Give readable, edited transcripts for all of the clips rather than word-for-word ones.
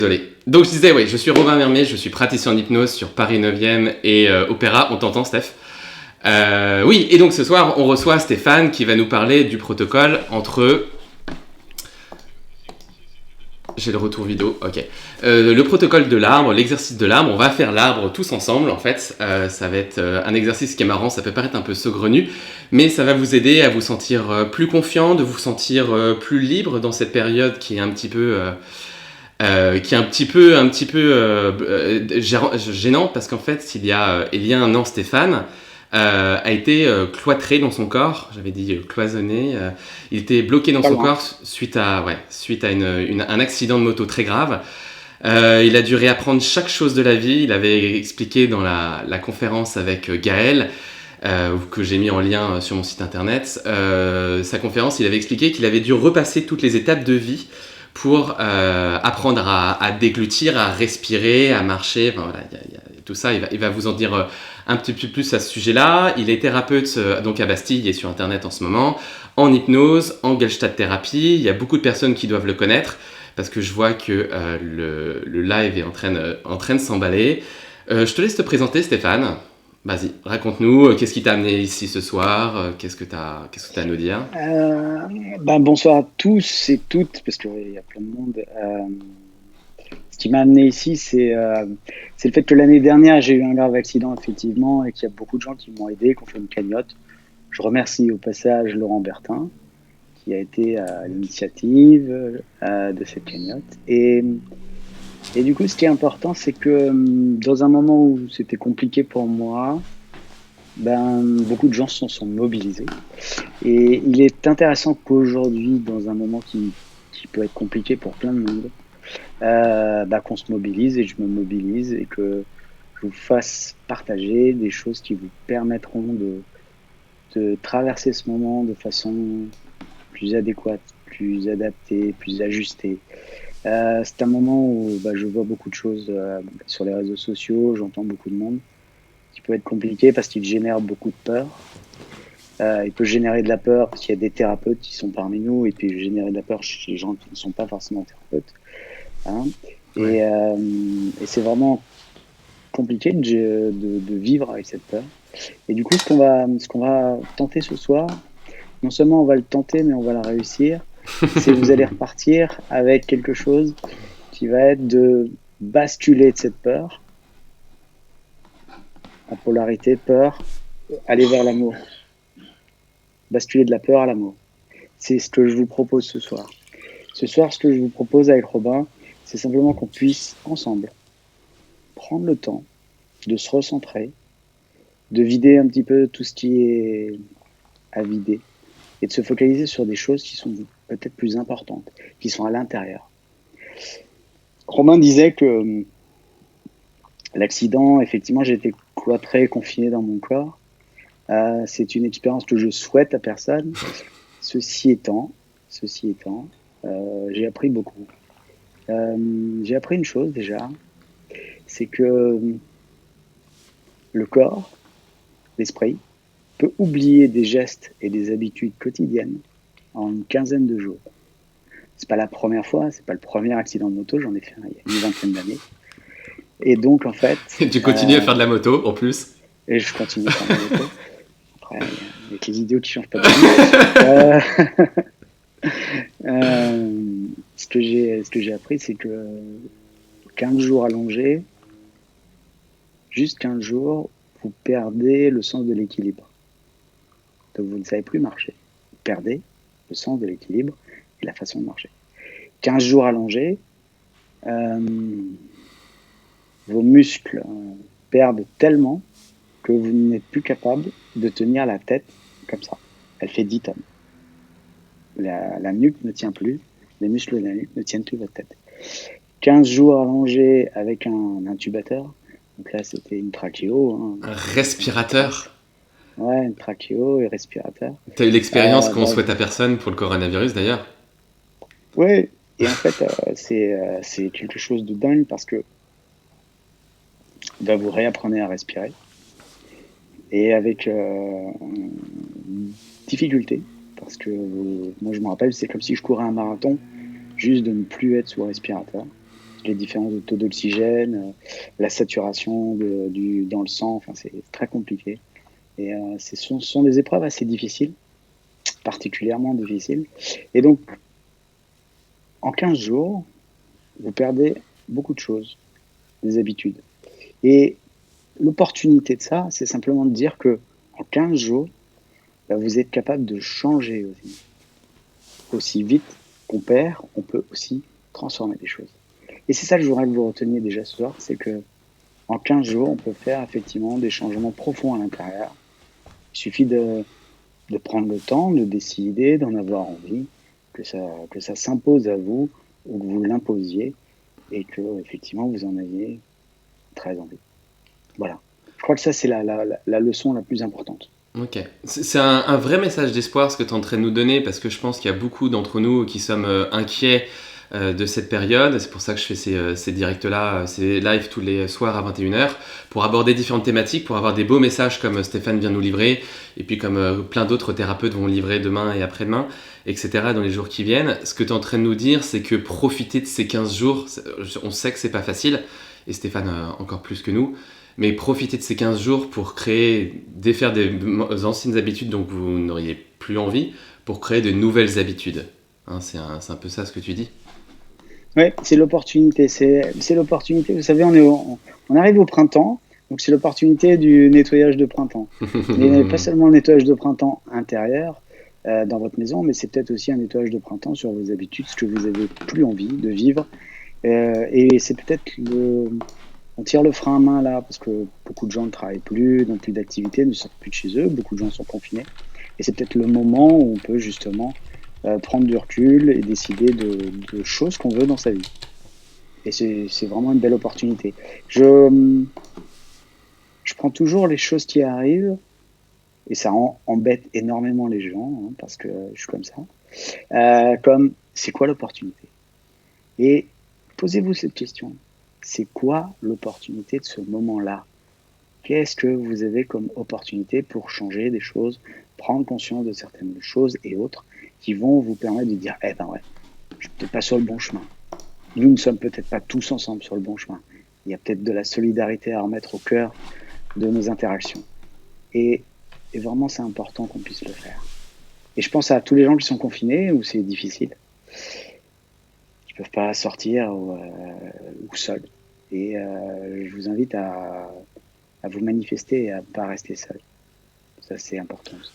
Désolé. Donc je disais, oui, je suis Robin Vermet, je suis praticien en hypnose sur Paris 9e et Opéra. On t'entend, Steph? Oui, et donc ce soir, on reçoit Stéphane qui va nous parler du protocole entre... J'ai le retour vidéo, ok. Le protocole de l'arbre, l'exercice de l'arbre, on va faire l'arbre tous ensemble en fait. Ça va être un exercice qui est marrant, ça peut paraître un peu saugrenu, mais ça va vous aider à vous sentir plus confiant, de vous sentir plus libre dans cette période qui est un petit peu... qui est gênant parce qu'en fait, il y a un an, Stéphane a été cloîtré dans son corps. J'avais dit cloisonné. Il était bloqué dans Pas son loin. corps suite à un accident de moto très grave. Il a dû réapprendre chaque chose de la vie. Il avait expliqué dans la conférence avec Gaël, que j'ai mis en lien sur mon site internet, sa conférence, il avait expliqué qu'il avait dû repasser toutes les étapes de vie pour apprendre à déglutir, à respirer, à marcher. Enfin, voilà, y a tout ça. Il va vous en dire un petit peu plus à ce sujet-là. Il est thérapeute donc à Bastille et sur Internet en ce moment, en hypnose, en Gestalt thérapie. Il y a beaucoup de personnes qui doivent le connaître parce que je vois que le live est en train de s'emballer. Je te laisse te présenter, Stéphane. Vas-y, raconte-nous, qu'est-ce qui t'a amené ici ce soir, qu'est-ce que t'as à nous dire? Euh, Bonsoir à tous et toutes, parce qu'il y a plein de monde. Ce qui m'a amené ici, c'est le fait que l'année dernière, j'ai eu un grave accident, effectivement, et qu'il y a beaucoup de gens qui m'ont aidé, qui ont fait une cagnotte. Je remercie au passage Laurent Bertin, qui a été à l'initiative de cette cagnotte. Et du coup, ce qui est important, c'est que dans un moment où c'était compliqué pour moi, beaucoup de gens se sont mobilisés. Et il est intéressant qu'aujourd'hui, dans un moment qui peut être compliqué pour plein de monde, qu'on se mobilise et je me mobilise et que je vous fasse partager des choses qui vous permettront de traverser ce moment de façon plus adéquate, plus adaptée, plus ajustée. C'est un moment où je vois beaucoup de choses sur les réseaux sociaux, j'entends beaucoup de monde, qui peut être compliqué parce qu'il génère beaucoup de peur. Il peut générer de la peur parce qu'il y a des thérapeutes qui sont parmi nous et puis générer de la peur chez les gens qui ne sont pas forcément thérapeutes. Hein. Ouais. Et c'est vraiment compliqué de vivre avec cette peur. Et du coup, ce qu'on va tenter ce soir, non seulement on va le tenter, mais on va la réussir, c'est vous allez repartir avec quelque chose qui va être de basculer de cette peur, en polarité, peur, aller vers l'amour. Basculer de la peur à l'amour. C'est ce que je vous propose ce soir. Ce soir, ce que je vous propose avec Robin, c'est simplement qu'on puisse ensemble prendre le temps de se recentrer, de vider un petit peu tout ce qui est à vider et de se focaliser sur des choses qui sont peut-être plus importantes, qui sont à l'intérieur. Robin disait que l'accident, effectivement, j'ai été cloîtré, confiné dans mon corps. C'est une expérience que je souhaite à personne. Ceci étant, j'ai appris beaucoup. J'ai appris une chose déjà, c'est que le corps, l'esprit, peut oublier des gestes et des habitudes quotidiennes en une quinzaine de jours. C'est pas la première fois, c'est pas le premier accident de moto, j'en ai fait un il y a une vingtaine d'années. Et donc en fait, Tu continues à faire de la moto en plus. et je continue à faire de la moto. Après, avec les idiots qui changent pas d'avis. Ce que j'ai appris, c'est que 15 jours allongés, juste 15 jours, vous perdez le sens de l'équilibre. Donc vous ne savez plus marcher. Vous perdez le sens de l'équilibre et la façon de marcher. 15 jours allongés, vos muscles perdent tellement que vous n'êtes plus capable de tenir la tête comme ça. Elle fait 10 tonnes. La nuque ne tient plus, les muscles de la nuque ne tiennent plus votre tête. 15 jours allongés avec un intubateur. Donc là, c'était une trachéo. Un respirateur. Ouais, une trachéo et respirateur. T'as eu l'expérience qu'on Bah, souhaite à personne pour le coronavirus d'ailleurs. ouais, et en fait, c'est quelque chose de dingue parce que vous réapprenez à respirer et avec difficulté parce que moi je me rappelle, c'est comme si je courais un marathon juste de ne plus être sous respirateur. les différents taux d'oxygène, la saturation dans le sang, enfin, c'est très compliqué. Et ce sont des épreuves assez difficiles, particulièrement difficiles. Et donc, en 15 jours, vous perdez beaucoup de choses, des habitudes. Et l'opportunité de ça, c'est simplement de dire que en 15 jours, vous êtes capable de changer aussi. Aussi vite qu'on perd, on peut aussi transformer des choses. Et c'est ça que je voudrais que vous reteniez déjà ce soir, c'est que en 15 jours, on peut faire effectivement des changements profonds à l'intérieur. Il suffit de prendre le temps, de décider, d'en avoir envie, que ça s'impose à vous, ou que vous l'imposiez, et que effectivement vous en ayez très envie. Voilà. Je crois que ça, c'est la leçon la plus importante. Ok. C'est un vrai message d'espoir ce que tu es en train de nous donner, parce que je pense qu'il y a beaucoup d'entre nous qui sommes inquiets de cette période. C'est pour ça que je fais ces directs-là, ces lives tous les soirs à 21h, pour aborder différentes thématiques, pour avoir des beaux messages comme Stéphane vient nous livrer, et puis comme plein d'autres thérapeutes vont livrer demain et après-demain, etc. dans les jours qui viennent. Ce que tu es en train de nous dire, c'est que profiter de ces 15 jours, on sait que c'est pas facile, et Stéphane encore plus que nous, mais profiter de ces 15 jours pour défaire des anciennes habitudes dont vous n'auriez plus envie, pour créer de nouvelles habitudes. Hein, c'est un peu ça ce que tu dis. Oui, c'est l'opportunité. C'est l'opportunité. Vous savez, on arrive au printemps, donc c'est l'opportunité du nettoyage de printemps. Mais pas seulement le nettoyage de printemps intérieur dans votre maison, mais c'est peut-être aussi un nettoyage de printemps sur vos habitudes, ce que vous avez plus envie de vivre. Et c'est peut-être on tire le frein à main là, parce que beaucoup de gens ne travaillent plus, n'ont plus d'activité, ne sortent plus de chez eux, beaucoup de gens sont confinés. Et c'est peut-être le moment où on peut justement prendre du recul et décider de choses qu'on veut dans sa vie. Et c'est vraiment une belle opportunité. Je prends toujours les choses qui arrivent, et ça embête énormément les gens, hein, parce que je suis comme ça, comme c'est quoi l'opportunité? Et posez-vous cette question. C'est quoi l'opportunité de ce moment-là? Qu'est-ce que vous avez comme opportunité pour changer des choses, prendre conscience de certaines choses et autres qui vont vous permettre de dire, eh ben ouais, je suis peut-être pas sur le bon chemin. Nous ne sommes peut-être pas tous ensemble sur le bon chemin. Il y a peut-être de la solidarité à remettre au cœur de nos interactions. Et vraiment, c'est important qu'on puisse le faire. Et je pense à tous les gens qui sont confinés, où c'est difficile, qui peuvent pas sortir ou seuls. Et je vous invite à vous manifester et à pas rester seul. Ça, c'est important aussi.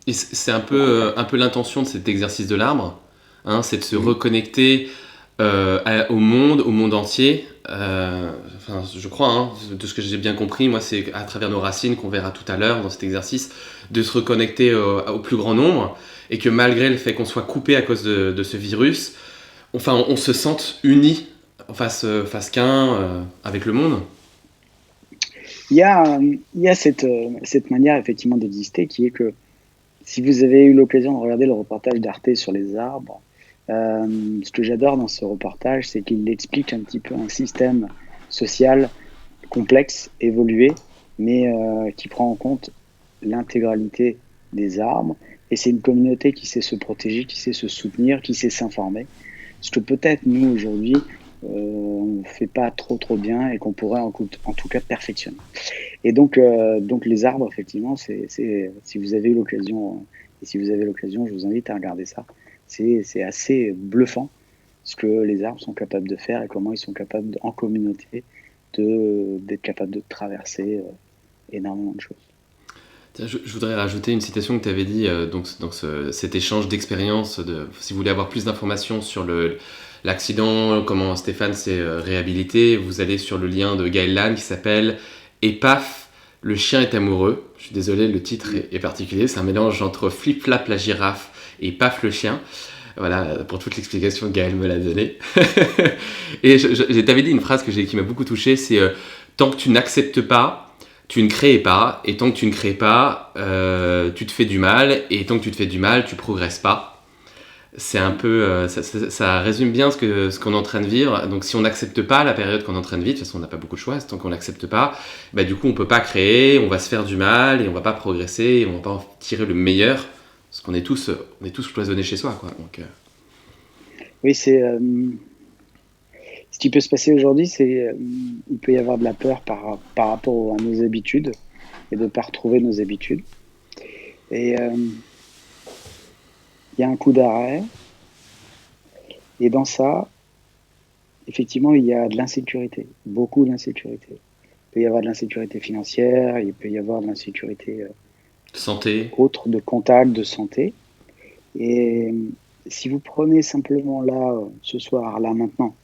Et c'est un peu l'intention de cet exercice de l'arbre, hein, c'est de se reconnecter au monde entier. Enfin, je crois, hein, de ce que j'ai bien compris, moi c'est à travers nos racines qu'on verra tout à l'heure dans cet exercice, de se reconnecter au plus grand nombre, et que malgré le fait qu'on soit coupé à cause de ce virus, enfin on se sente unis face qu'un avec le monde. Il y a cette manière effectivement d'exister qui est que si vous avez eu l'occasion de regarder le reportage d'Arte sur les arbres, ce que j'adore dans ce reportage, c'est qu'il explique un petit peu un système social complexe, évolué, mais qui prend en compte l'intégralité des arbres. Et c'est une communauté qui sait se protéger, qui sait se soutenir, qui sait s'informer. Ce que peut-être nous aujourd'hui, on ne fait pas trop bien et qu'on pourrait en tout cas perfectionner. Et donc les arbres, effectivement, si vous avez l'occasion, je vous invite à regarder ça. C'est assez bluffant ce que les arbres sont capables de faire et comment ils sont capables, en communauté, d'être capables de traverser énormément de choses. Je voudrais rajouter une citation que tu avais dit dans cet échange d'expériences. Si vous voulez avoir plus d'informations sur l'accident, comment Stéphane s'est réhabilité, vous allez sur le lien de Gaël Lannes qui s'appelle « Et paf, le chien est amoureux ». Je suis désolé, le titre est particulier. C'est un mélange entre Flip Flap la girafe et Paf le chien. Voilà, pour toute l'explication, Gaël me l'a donnée. Et je t'avais dit une phrase qui m'a beaucoup touché, c'est tant que tu n'acceptes pas, tu ne crées pas, et tant que tu ne crées pas, tu te fais du mal, et tant que tu te fais du mal, tu progresses pas. C'est un peu, ça résume bien ce qu'on est en train de vivre. Donc si on n'accepte pas la période qu'on est en train de vivre, de toute façon on n'a pas beaucoup de choix, tant qu'on n'accepte pas, bah, du coup on peut pas créer, on va se faire du mal, et on va pas progresser, et on va pas en tirer le meilleur, parce qu'on est tous cloisonnés chez soi, quoi. Donc, Oui, Ce qui peut se passer aujourd'hui, c'est il peut y avoir de la peur par rapport à nos habitudes et de ne pas retrouver nos habitudes. Et il y a un coup d'arrêt. Et dans ça, effectivement, il y a de l'insécurité, beaucoup d'insécurité. Il peut y avoir de l'insécurité financière, il peut y avoir de l'insécurité Santé. autre, de contact, de santé. Et si vous prenez simplement là, ce soir, là, maintenant,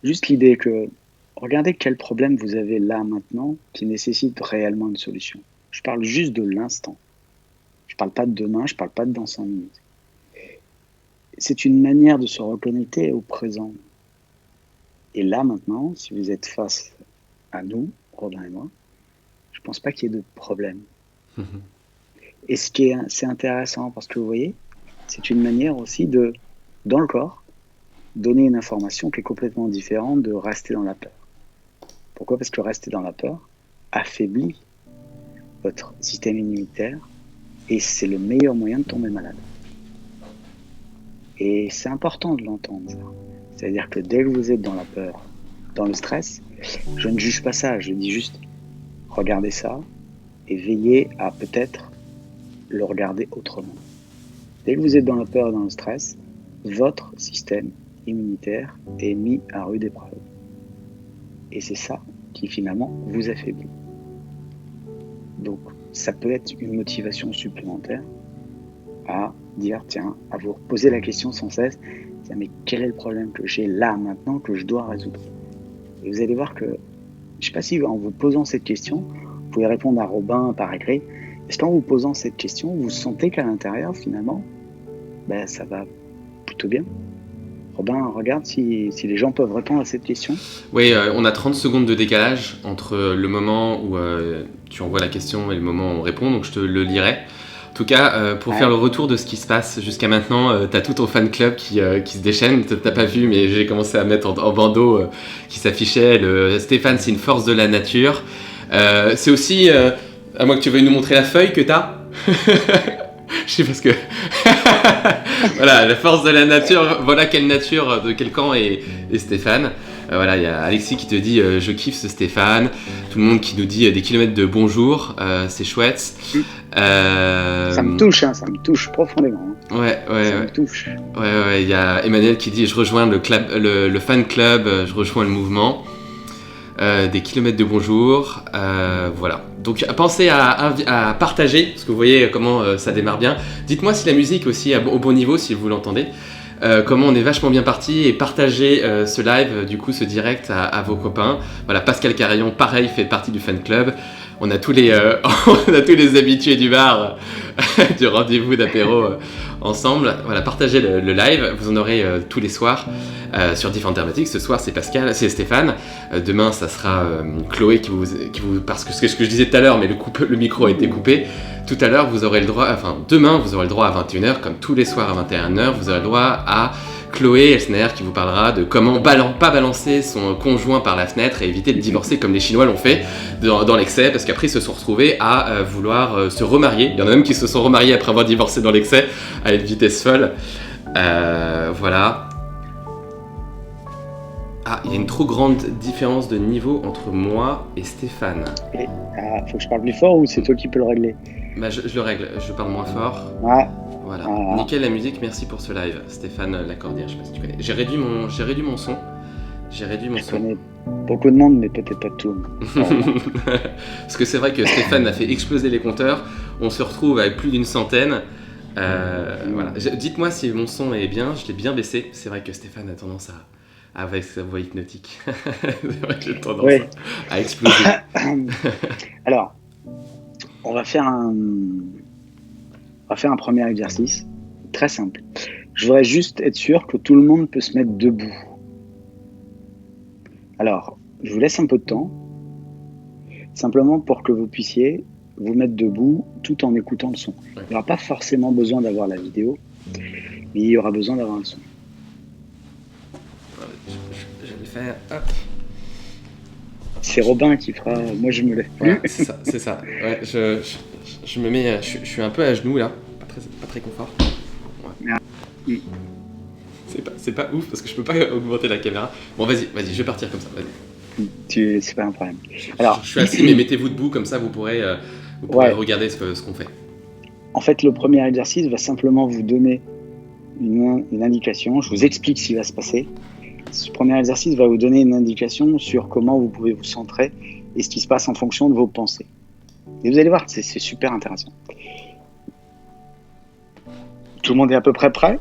juste l'idée que regardez quel problème vous avez là, maintenant, qui nécessite réellement une solution. Je parle juste de l'instant. Je ne parle pas de demain, je ne parle pas de dans 5 minutes. C'est une manière de se reconnecter au présent. Et là, maintenant, si vous êtes face à nous, Robin et moi, je ne pense pas qu'il y ait de problème. Et c'est intéressant parce que vous voyez, c'est une manière aussi de, dans le corps, donner une information qui est complètement différente de rester dans la peur. Pourquoi ? Parce que rester dans la peur affaiblit votre système immunitaire et c'est le meilleur moyen de tomber malade. Et c'est important de l'entendre, ça. C'est-à-dire que dès que vous êtes dans la peur, dans le stress, je ne juge pas ça, je dis juste regardez ça et veillez à peut-être le regarder autrement. Dès que vous êtes dans la peur et dans le stress, votre système immunitaire est mis à rude épreuve. Et c'est ça qui finalement vous affaiblit. Donc ça peut être une motivation supplémentaire à dire, tiens, à vous poser la question sans cesse, tiens, mais quel est le problème que j'ai là maintenant que je dois résoudre ? Et vous allez voir que, je ne sais pas si en vous posant cette question, vous pouvez répondre à Robin par écrit, est-ce qu'en vous posant cette question, vous sentez qu'à l'intérieur, finalement, ben, ça va plutôt bien ? Robin, regarde si les gens peuvent répondre à cette question. Oui, on a 30 secondes de décalage entre le moment où tu envoies la question et le moment où on répond, donc je te le lirai. En tout cas, pour faire le retour de ce qui se passe jusqu'à maintenant, t'as tout ton fan club qui se déchaîne. T'as pas vu, mais j'ai commencé à mettre en bandeau qui s'affichait le Stéphane, c'est une force de la nature. C'est aussi, à moins que tu veuilles nous montrer la feuille que t'as. Je sais parce que voilà, la force de la nature. Voilà quelle nature, de quel camp est Stéphane. Voilà, il y a Alexis qui te dit je kiffe ce Stéphane. Tout le monde qui nous dit des kilomètres de bonjour, c'est chouette. Ça me touche, hein, ça me touche profondément. Ouais, ça me touche. Ouais, il y a Emmanuel qui dit je rejoins le fan club, je rejoins le mouvement. Des kilomètres de bonjour, voilà. Donc pensez à partager, parce que vous voyez comment ça démarre bien. Dites-moi si la musique aussi est au bon niveau, si vous l'entendez. Comment on est vachement bien parti, et partagez ce live, du coup ce direct à vos copains. Voilà, Pascal Carayon, pareil, fait partie du fan club. On a tous les habitués du bar, du rendez-vous d'apéro ensemble. Voilà, partagez le live, vous en aurez tous les soirs sur différentes thématiques. Ce soir c'est Stéphane, demain ça sera Chloé qui vous parce que ce que je disais tout à l'heure, mais le micro a été coupé. Tout à l'heure vous aurez le droit, demain vous aurez le droit à 21h, comme tous les soirs à 21h, vous aurez le droit à Chloé Elsner qui vous parlera de comment pas balancer son conjoint par la fenêtre et éviter de divorcer comme les Chinois l'ont fait dans l'excès, parce qu'après ils se sont retrouvés à vouloir se remarier. Il y en a même qui se sont remariés après avoir divorcé dans l'excès à une vitesse folle. Voilà. Ah, il y a une trop grande différence de niveau entre moi et Stéphane. Faut que je parle plus fort ou c'est toi qui peux le régler ? Bah, je le règle, je parle moins fort. Ouais. Voilà. Nickel la musique, merci pour ce live. Stéphane Lacordière, je sais pas si tu connais. J'ai réduit mon son. Je connais beaucoup de monde, mais peut-être pas tout. Parce que c'est vrai que Stéphane a fait exploser les compteurs. On se retrouve avec plus d'une centaine. Voilà. Dites-moi si mon son est bien, je l'ai bien baissé. C'est vrai que Stéphane a tendance avec sa voix hypnotique. C'est vrai que j'ai tendance à exploser. Alors, on va faire un premier exercice, très simple. Je voudrais juste être sûr que tout le monde peut se mettre debout. Alors, je vous laisse un peu de temps, simplement pour que vous puissiez vous mettre debout tout en écoutant le son. Il n'y aura pas forcément besoin d'avoir la vidéo, mais il y aura besoin d'avoir le son. Je vais le faire. Hop. C'est Robin qui fera. Moi, je me lève plus. Ouais, c'est ça. Ouais, je me mets. Je suis un peu à genoux là, pas très confort. Ouais. C'est pas ouf parce que je peux pas augmenter la caméra. Bon, vas-y, je vais partir comme ça. Vas-y. C'est pas un problème. Alors, je suis assis, mais mettez-vous debout comme ça, vous pourrez Ouais. regarder ce qu'on fait. En fait, le premier exercice va simplement vous donner une indication. Je vous explique ce qui va se passer. Ce premier exercice va vous donner une indication sur comment vous pouvez vous centrer et ce qui se passe en fonction de vos pensées. Et vous allez voir, c'est super intéressant. Tout le monde est à peu près prêt ?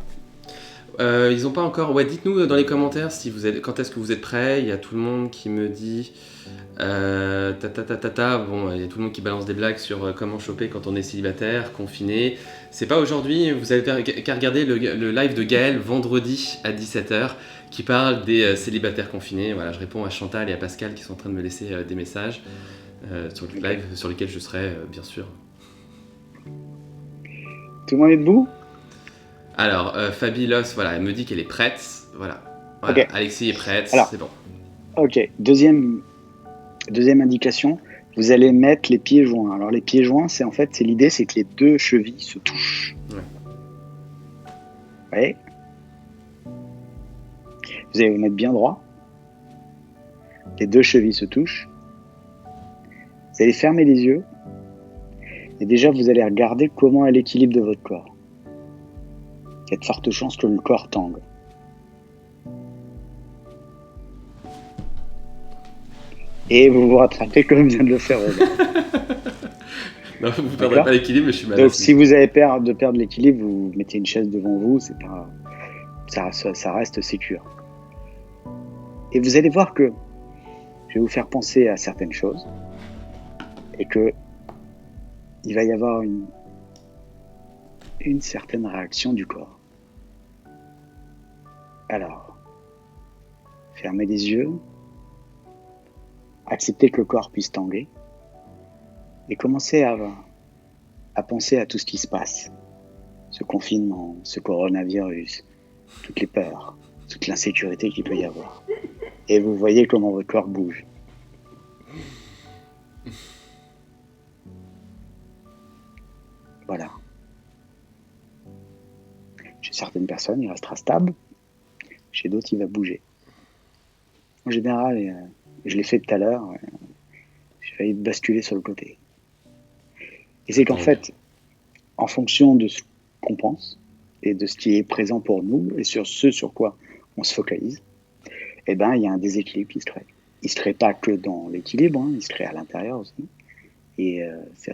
Ils ont pas encore. Ouais, dites-nous dans les commentaires si vous êtes. Quand est-ce que vous êtes prêts. Il y a tout le monde qui me dit. Bon, il y a tout le monde qui balance des blagues sur comment choper quand on est célibataire, confiné. C'est pas aujourd'hui. Vous avez qu'à regarder le live de Gaël vendredi à 17h qui parle des célibataires confinés. Voilà, je réponds à Chantal et à Pascal qui sont en train de me laisser des messages sur le live sur lequel je serai bien sûr. Tout le monde est debout ? Alors, Fabilos, voilà, elle me dit qu'elle est prête. Voilà. Okay. Alexis est prête, c'est bon. Ok, deuxième indication, vous allez mettre les pieds joints. Alors les pieds joints, c'est l'idée, c'est que les deux chevilles se touchent. Ouais. Vous allez vous mettre bien droit. Les deux chevilles se touchent. Vous allez fermer les yeux. Et déjà, vous allez regarder comment est l'équilibre de votre corps. Il y a de fortes chances que le corps tangue. Et vous vous rattrapez comme vient de le faire Robert. Non, vous ne perdrez pas l'équilibre, mais je suis mal. Donc si vous avez peur de perdre l'équilibre, vous mettez une chaise devant vous, c'est pas, ça reste sécure. Et vous allez voir que je vais vous faire penser à certaines choses et que il va y avoir une certaine réaction du corps. Alors, fermez les yeux, acceptez que le corps puisse tanguer et commencez à penser à tout ce qui se passe. Ce confinement, ce coronavirus, toutes les peurs, toute l'insécurité qu'il peut y avoir. Et vous voyez comment votre corps bouge. Voilà. Chez certaines personnes, il restera stable. Chez d'autres, il va bouger. En général, je l'ai fait tout à l'heure, j'ai failli basculer sur le côté. Et c'est qu'en fait, en fonction de ce qu'on pense et de ce qui est présent pour nous et sur ce sur quoi on se focalise, eh ben, il y a un déséquilibre qui se crée. Il ne se crée pas que dans l'équilibre, il se crée à l'intérieur aussi. Et c'est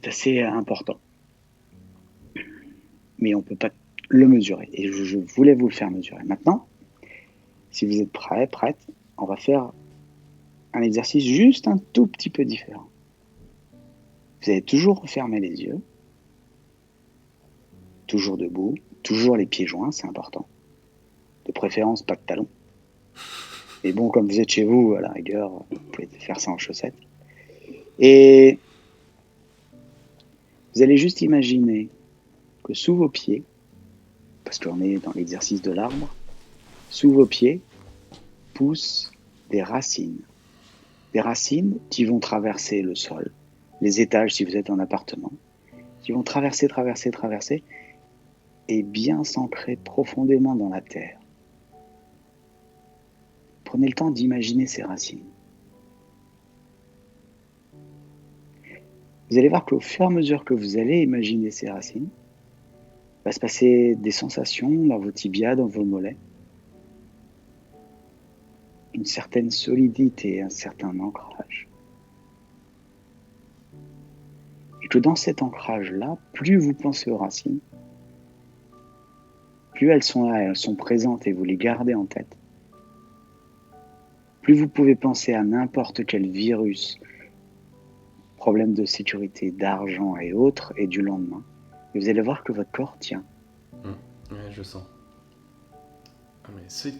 assez important. Mais on ne peut pas le mesurer. Et je voulais vous le faire mesurer. Maintenant, si vous êtes prêts, prête, on va faire un exercice juste un tout petit peu différent. Vous allez toujours refermer les yeux, toujours debout, toujours les pieds joints, c'est important. De préférence, pas de talons. Mais bon, comme vous êtes chez vous, à la rigueur, vous pouvez faire ça en chaussettes. Et vous allez juste imaginer que sous vos pieds, parce qu'on est dans l'exercice de l'arbre, sous vos pieds poussent des racines. Des racines qui vont traverser le sol, les étages si vous êtes en appartement, qui vont traverser et bien s'ancrer profondément dans la terre. Prenez le temps d'imaginer ces racines. Vous allez voir qu'au fur et à mesure que vous allez imaginer ces racines, va se passer des sensations dans vos tibias, dans vos mollets, une certaine solidité, un certain ancrage. Et que dans cet ancrage-là, plus vous pensez aux racines, plus elles sont là, elles sont présentes et vous les gardez en tête, plus vous pouvez penser à n'importe quel virus, problème de sécurité, d'argent et autres, et du lendemain, et vous allez voir que votre corps tient. Ouais, je sens.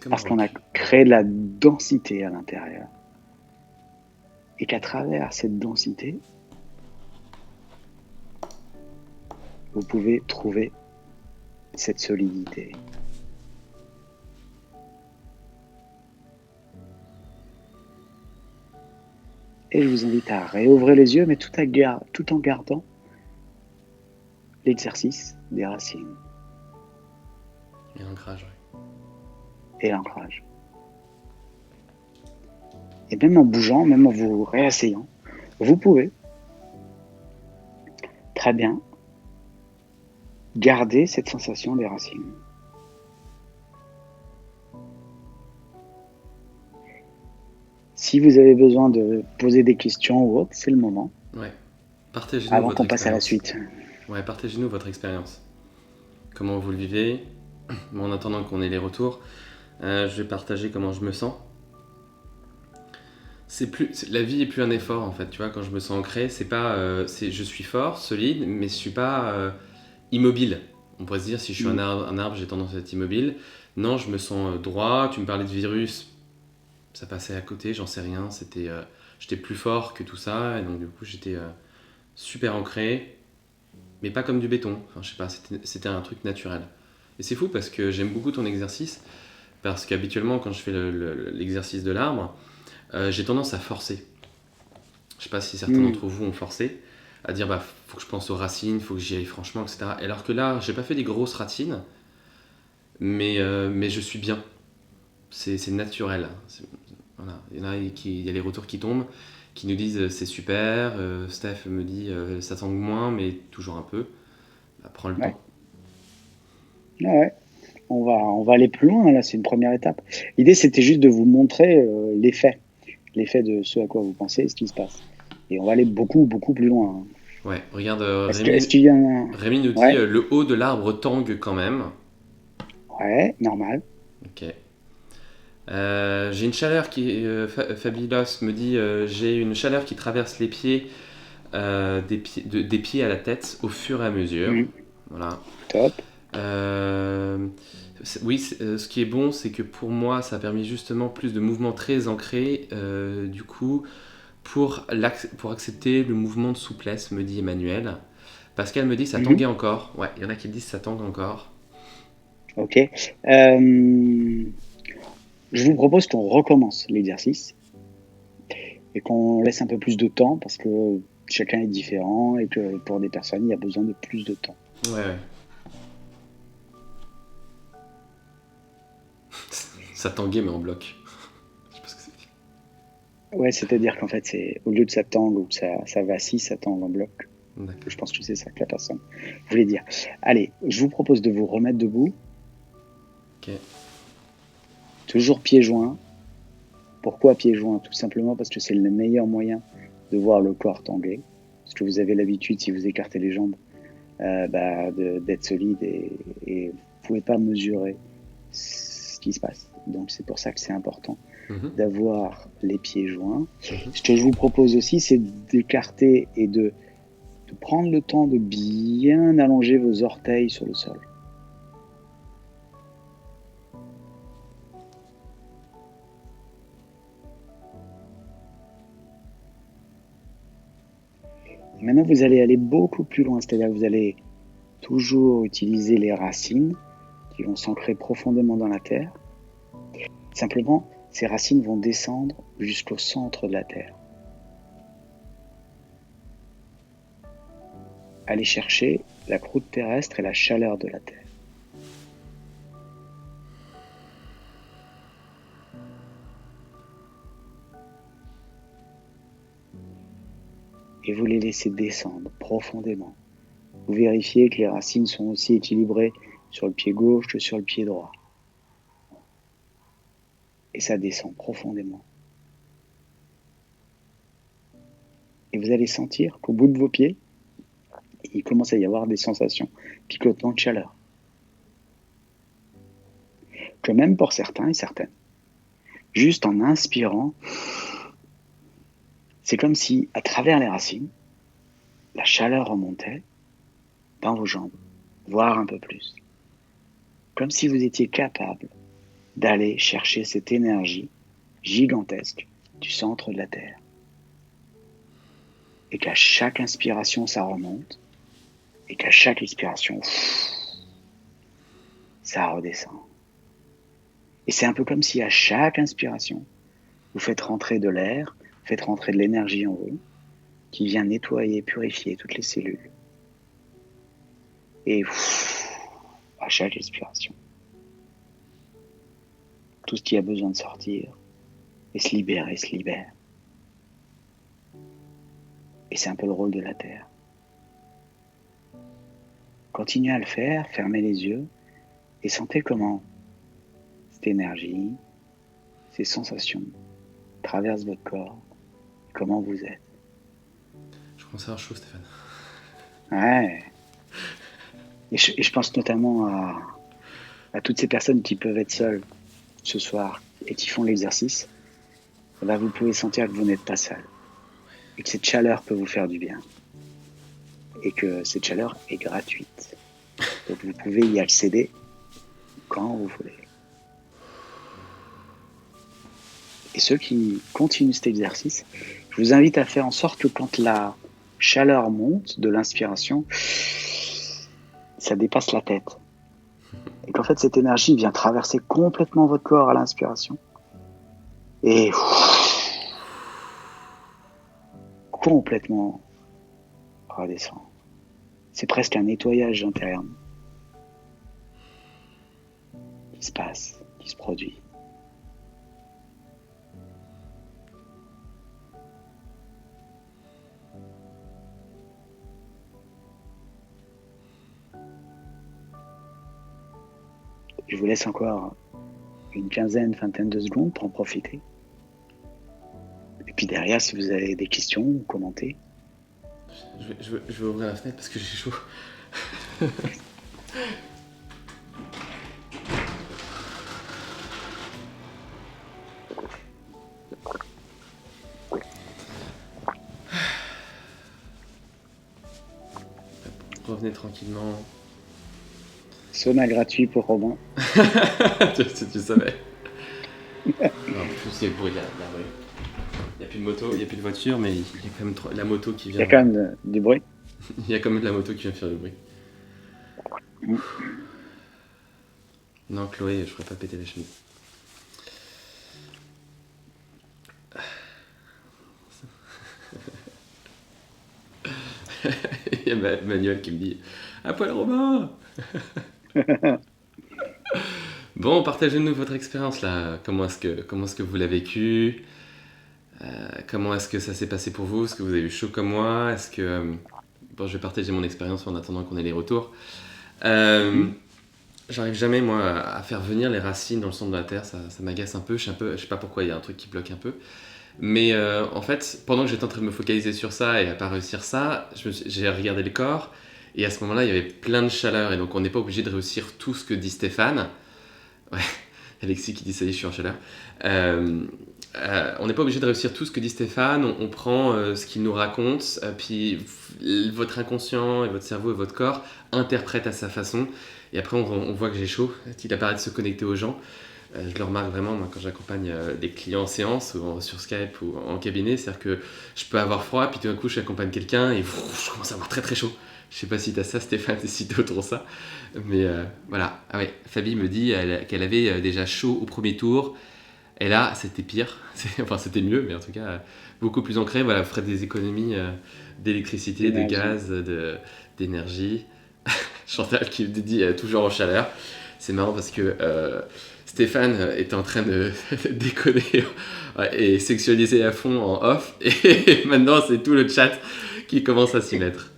Parce qu'on a créé de la densité à l'intérieur. Et qu'à travers cette densité, vous pouvez trouver cette solidité. Et je vous invite à réouvrir les yeux, mais tout en gardant l'exercice des racines. Et l'ancrage, et l'ancrage. Et même en bougeant, même en vous réasseyant, vous pouvez très bien garder cette sensation des racines. Si vous avez besoin de poser des questions ou autre, c'est le moment. Ouais. Partagez-nous Avant votre qu'on passe à la expérience. suite. Ouais, partagez-nous votre expérience. Comment vous le vivez. Bon, en attendant qu'on ait les retours, je vais partager comment je me sens. La vie est plus un effort en fait, tu vois, quand je me sens ancré, c'est pas, je suis fort, solide, mais je suis pas immobile. On pourrait se dire, si je suis Mm. un arbre, j'ai tendance à être immobile. Non, je me sens droit. Tu me parlais de virus, ça passait à côté, j'en sais rien. J'étais plus fort que tout ça, et donc du coup, j'étais super ancré, mais pas comme du béton. Enfin, je sais pas, c'était un truc naturel. Et c'est fou parce que j'aime beaucoup ton exercice, parce qu'habituellement, quand je fais l'exercice de l'arbre, j'ai tendance à forcer. Je sais pas si certains Mm. d'entre vous ont forcé à dire bah faut que je pense aux racines, faut que j'y aille franchement, etc. Et alors que là, j'ai pas fait des grosses racines, mais je suis bien. C'est naturel. Voilà. Il y a les retours qui tombent, qui nous disent c'est super. Steph me dit ça tangue moins, mais toujours un peu. Bah, prends le Ouais. temps. Ouais. On va aller plus loin, là, c'est une première étape. L'idée, c'était juste de vous montrer l'effet de ce à quoi vous pensez et ce qui se passe. Et on va aller beaucoup, beaucoup plus loin. Ouais, regarde, Est-ce qu'il y a un... Rémi nous dit Ouais, le haut de l'arbre tangue quand même. ouais, normal. Ok. J'ai une chaleur qui. Fabilos me dit j'ai une chaleur qui traverse les pieds, des pieds à la tête au fur et à mesure. Mm. Voilà. Top. Oui, ce qui est bon, c'est que pour moi, ça a permis justement plus de mouvements très ancrés. Du coup, pour accepter le mouvement de souplesse, me dit Emmanuel. Pascal me dit ça Mhm. tanguait encore. Ouais, il y en a qui disent ça tangue encore. Ok. Je vous propose qu'on recommence l'exercice et qu'on laisse un peu plus de temps parce que chacun est différent et que pour des personnes, il y a besoin de plus de temps. Ouais, ouais. Ça tanguait, mais en bloc. Je sais pas ce que c'est. Ouais, c'est-à-dire qu'en fait, c'est au lieu de ça tangue ou que ça vacille, ça tangue en bloc. D'accord. Je pense que c'est ça que la personne voulait dire. Allez, je vous propose de vous remettre debout, Ok. toujours pieds joints. Pourquoi pieds joints? Tout simplement parce que c'est le meilleur moyen de voir le corps tanguer. Parce que vous avez l'habitude, si vous écartez les jambes, d'être solide et vous ne pouvez pas mesurer ce qui se passe. Donc c'est pour ça que c'est important Mhm, d'avoir les pieds joints. mhm. Ce que je vous propose aussi, c'est d'écarter et de prendre le temps de bien allonger vos orteils sur le sol. Et maintenant, vous allez aller beaucoup plus loin, c'est-à-dire que vous allez toujours utiliser les racines qui vont s'ancrer profondément dans la terre. Simplement, ces racines vont descendre jusqu'au centre de la terre. Aller chercher la croûte terrestre et la chaleur de la terre. Et vous les laissez descendre profondément. Vous vérifiez que les racines sont aussi équilibrées sur le pied gauche que sur le pied droit. Et ça descend profondément. Et vous allez sentir qu'au bout de vos pieds, il commence à y avoir des sensations picotantes de chaleur. Que même pour certains et certaines, juste en inspirant, c'est comme si, à travers les racines, la chaleur remontait dans vos jambes, voire un peu plus. Comme si vous étiez capable d'aller chercher cette énergie gigantesque du centre de la Terre. Et qu'à chaque inspiration, ça remonte. Et qu'à chaque expiration, ça redescend. Et c'est un peu comme si à chaque inspiration, vous faites rentrer de l'air, vous faites rentrer de l'énergie en vous, qui vient nettoyer, purifier toutes les cellules. Et à chaque expiration, tout ce qui a besoin de sortir et se libère. Et c'est un peu le rôle de la Terre. Continuez à le faire, fermez les yeux et sentez comment cette énergie, ces sensations traversent votre corps, comment vous êtes. Je commence à avoir chaud, Stéphane. Ouais. Et je pense notamment à toutes ces personnes qui peuvent être seules ce soir et qui font l'exercice. Là, vous pouvez sentir que vous n'êtes pas seul et que cette chaleur peut vous faire du bien et que cette chaleur est gratuite. Donc vous pouvez y accéder quand vous voulez. Et ceux qui continuent cet exercice, je vous invite à faire en sorte que quand la chaleur monte de l'inspiration, ça dépasse la tête. Et qu'en fait, cette énergie vient traverser complètement votre corps à l'inspiration. Et complètement redescendre. C'est presque un nettoyage intérieur qui se passe, qui se produit. Je vous laisse encore une vingtaine de secondes pour en profiter. Et puis derrière, si vous avez des questions ou commenter. Je vais ouvrir la fenêtre parce que j'ai chaud. Revenez tranquillement. Sauna gratuit pour Robin. tu savais. Non, en plus, il y a le bruit de la rue. Il n'y a plus de moto, il n'y a plus de voiture, mais il y a quand même la moto qui vient. Il y a quand même du bruit. Il y a quand même de la moto qui vient faire du bruit. Non, Chloé, je ferais pas péter les chemises. Il y a Manuel qui me dit « À poil Robin !» Bon, partagez-nous votre expérience là. Comment est-ce que vous l'avez vécu? Comment est-ce que ça s'est passé pour vous? Est-ce que vous avez eu chaud comme moi? Est-ce que... Bon, je vais partager mon expérience en attendant qu'on ait les retours. J'arrive jamais, moi, à faire venir les racines dans le centre de la Terre. Ça m'agace un peu. Je sais pas pourquoi, il y a un truc qui bloque un peu. Mais en fait, pendant que j'étais en train de me focaliser sur ça et à pas réussir ça, j'ai regardé le corps. Et à ce moment-là, il y avait plein de chaleur. Et donc, on n'est pas obligé de réussir tout ce que dit Stéphane. Ouais, Alexis qui dit ça y est, je suis en chaleur. On n'est pas obligé de réussir tout ce que dit Stéphane. On prend ce qu'il nous raconte. Puis votre inconscient et votre cerveau et votre corps interprètent à sa façon. Et après, on voit que j'ai chaud. Il apparaît de se connecter aux gens. Je le remarque vraiment moi, quand j'accompagne des clients en séance ou sur Skype ou en cabinet. C'est-à-dire que je peux avoir froid, puis tout d'un coup, j'accompagne quelqu'un et je commence à avoir très très chaud. Je sais pas si t'as ça, Stéphane, si t'es autour de ça. Mais voilà. Ah ouais, Fabie me dit qu'elle avait déjà chaud au premier tour. Et là, c'était pire. Enfin, c'était mieux, mais en tout cas, beaucoup plus ancré. Voilà, vous ferez des économies d'électricité, de gaz, d'énergie. Chantal qui me dit toujours en chaleur. C'est marrant parce que Stéphane est en train de déconner et sexualiser à fond en off. Et maintenant, c'est tout le chat qui commence à s'y mettre.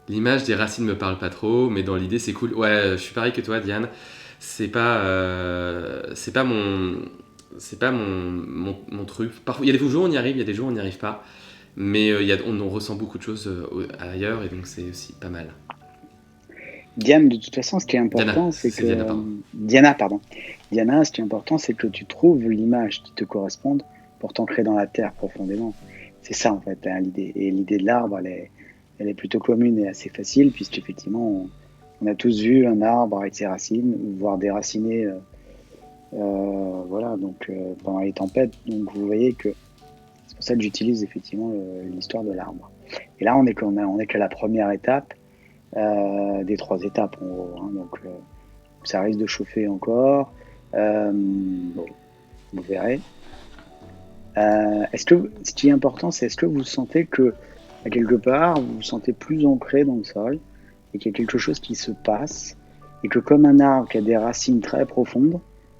L'image des racines me parle pas trop, mais dans l'idée, c'est cool. Ouais, je suis pareil que toi, Diane. C'est pas mon truc. Parfois, il y a des jours où on y arrive, il y a des jours où on n'y arrive pas. Mais on ressent beaucoup de choses ailleurs et donc c'est aussi pas mal. Diane, de toute façon, ce qui est important, c'est que... Diana, ce qui est important, c'est que tu trouves l'image qui te corresponde pour t'ancrer dans la terre profondément. C'est ça, en fait, hein, l'idée. Et l'idée de l'arbre, elle est plutôt commune et assez facile, puisqu'effectivement, on a tous vu un arbre avec ses racines, voire déraciné, voilà, donc pendant les tempêtes. Donc vous voyez que c'est pour ça que j'utilise effectivement l'histoire de l'arbre. Et là, on est qu'à la première étape des 3 étapes en gros, hein, donc ça risque de chauffer encore. Bon, vous verrez. Ce qui est important, c'est est-ce que vous sentez que à quelque part vous vous sentez plus ancré dans le sol et qu'il y a quelque chose qui se passe et que comme un arbre qui a des racines très profondes,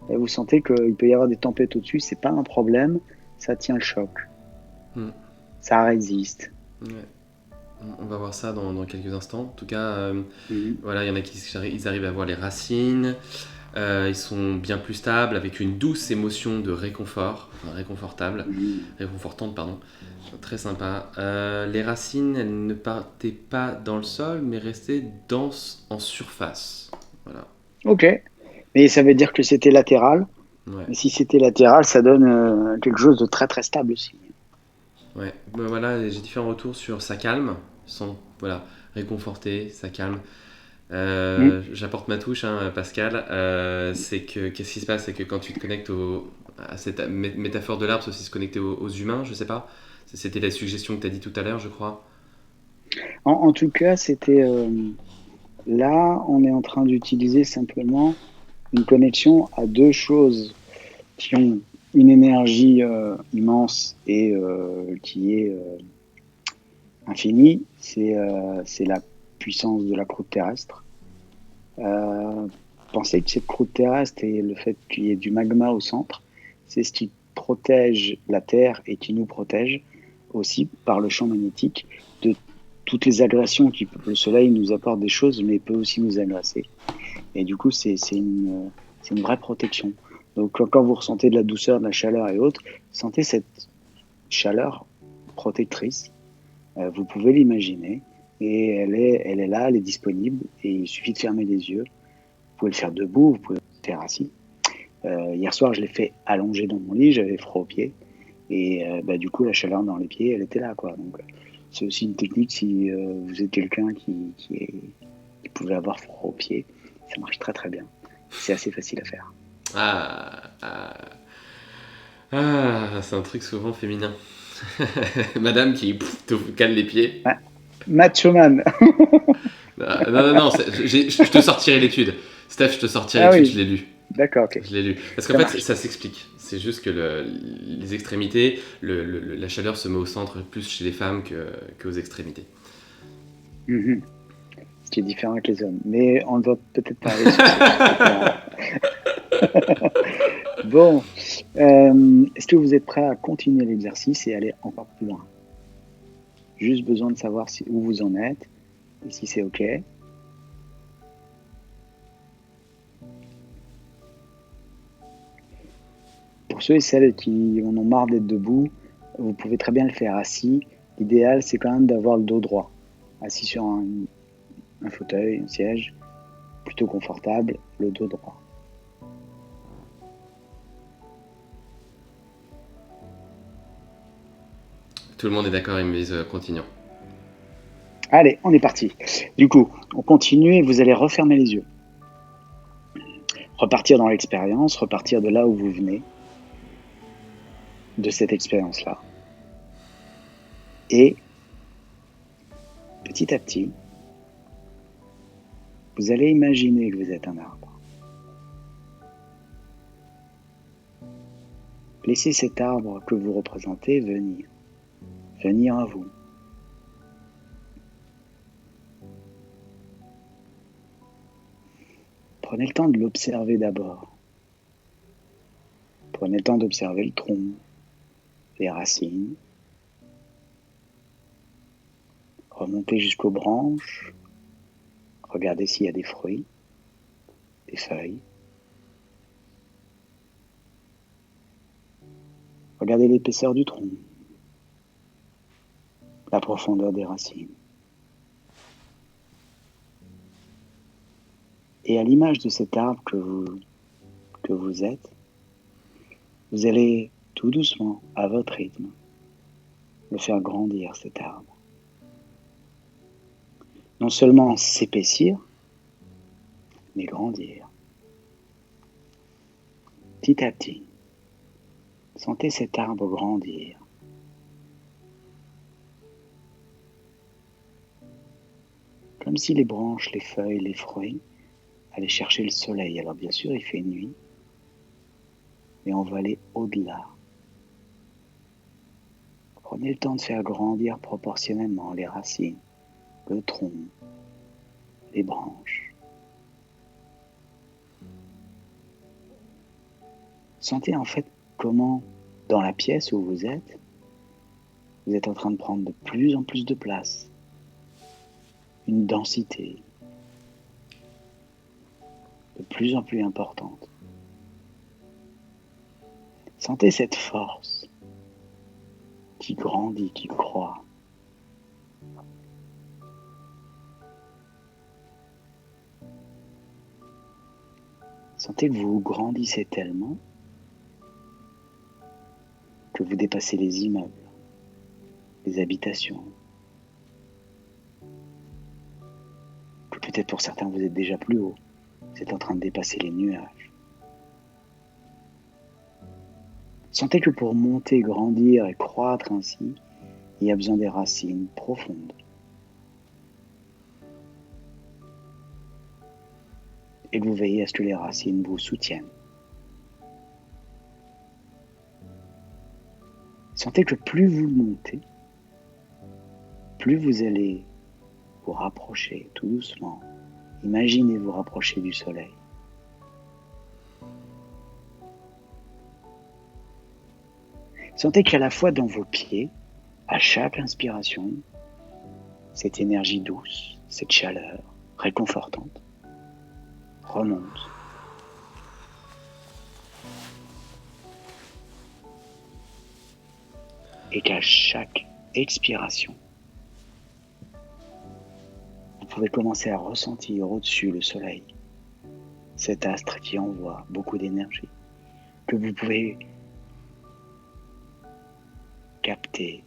Et vous sentez qu'il peut y avoir des tempêtes au-dessus, c'est pas un problème, ça tient le choc, Mm. ça résiste. Ouais. On va voir ça dans quelques instants. En tout cas, Mhm. voilà, il y en a qui ils arrivent à voir les racines. Ils sont bien plus stables, avec une douce émotion de réconfort, enfin, Mhm. réconfortante, pardon. Très sympa. Les racines, elles ne partaient pas dans le sol, mais restaient en surface. Voilà. Ok, mais ça veut dire que c'était latéral. Ouais. Mais si c'était latéral, ça donne quelque chose de très très stable aussi. Ouais. Ben voilà, j'ai différents retours sur ça calme, sans voilà, réconforter, ça calme. Mhm. J'apporte ma touche, hein, Pascal. C'est que qu'est-ce qui se passe, c'est que quand tu te connectes à cette métaphore de l'arbre, c'est aussi se connecter aux humains, je sais pas. C'était la suggestion que tu as dit tout à l'heure, je crois. En tout cas, c'était là, on est en train d'utiliser simplement une connexion à deux choses qui ont une énergie immense et qui est infinie. C'est la puissance de la croûte terrestre. Euh, Pensez que cette croûte terrestre et le fait qu'il y ait du magma au centre, c'est ce qui protège la Terre et qui nous protège aussi par le champ magnétique de toutes les agressions qui le Soleil nous apporte des choses, mais peut aussi nous agresser. Et du coup, c'est une vraie protection. Donc, quand vous ressentez de la douceur, de la chaleur et autres, sentez cette chaleur protectrice. Vous pouvez l'imaginer. Et elle est là, elle est disponible. Et il suffit de fermer les yeux. Vous pouvez le faire debout, vous pouvez le faire assis. Hier soir, je l'ai fait allongé dans mon lit, j'avais froid aux pieds. Et du coup, la chaleur dans les pieds, elle était là, quoi. Donc, c'est aussi une technique si vous êtes quelqu'un qui pouvait avoir froid aux pieds. Ça marche très très bien. C'est assez facile à faire. Ah, ah, c'est un truc souvent féminin. Madame qui te cale les pieds. Ah, Macho Man. Non, non, non, je te sortirai l'étude. Steph, je te sortirai Ah l'étude, je oui, l'ai lu. d'accord, ok. Je l'ai lu. Parce qu'en Ça fait, marche. ça s'explique. C'est juste que les extrémités, la chaleur se met au centre plus chez les femmes qu'aux extrémités. Mhm. Ce qui est différent avec les hommes. Mais on ne va peut-être pas aller sur ce truc-là. Bon, est-ce que vous êtes prêt à continuer l'exercice et aller encore plus loin? Juste besoin de savoir où vous en êtes et si c'est OK. Pour ceux et celles qui en ont marre d'être debout, vous pouvez très bien le faire assis. L'idéal, c'est quand même d'avoir le dos droit. Assis sur un fauteuil, un siège, plutôt confortable, le dos droit. Tout le monde est d'accord, ils me disent continuons. Allez, on est parti. Du coup, on continue et vous allez refermer les yeux. Repartir dans l'expérience, repartir de là où vous venez, de cette expérience-là. Et petit à petit, vous allez imaginer que vous êtes un arbre. Laissez cet arbre que vous représentez venir à vous. Prenez le temps de l'observer d'abord. Prenez le temps d'observer le tronc, les racines. Remontez jusqu'aux branches. Regardez s'il y a des fruits, des feuilles. Regardez l'épaisseur du tronc, la profondeur des racines. Et à l'image de cet arbre que vous êtes, vous allez tout doucement, à votre rythme, le faire grandir cet arbre. Non seulement s'épaissir, mais grandir. Petit à petit, sentez cet arbre grandir. Comme si les branches, les feuilles, les fruits allaient chercher le soleil. Alors bien sûr, il fait nuit, mais on va aller au-delà. Prenez le temps de faire grandir proportionnellement les racines, le tronc, les branches. Sentez en fait comment, dans la pièce où vous êtes en train de prendre de plus en plus de place, une densité de plus en plus importante. Sentez cette force qui grandit, qui croît. Sentez que vous grandissez tellement que vous dépassez les immeubles, les habitations, que peut-être pour certains vous êtes déjà plus haut, vous êtes en train de dépasser les nuages. Sentez que pour monter, grandir et croître ainsi, il y a besoin des racines profondes. Et que vous veillez à ce que les racines vous soutiennent. Sentez que plus vous montez, plus vous allez vous rapprocher tout doucement. Imaginez vous rapprocher du soleil. Sentez qu'à la fois dans vos pieds, à chaque inspiration, cette énergie douce, cette chaleur réconfortante remonte. Et qu'à chaque expiration, vous pouvez commencer à ressentir au-dessus le soleil, cet astre qui envoie beaucoup d'énergie, que vous pouvez capter.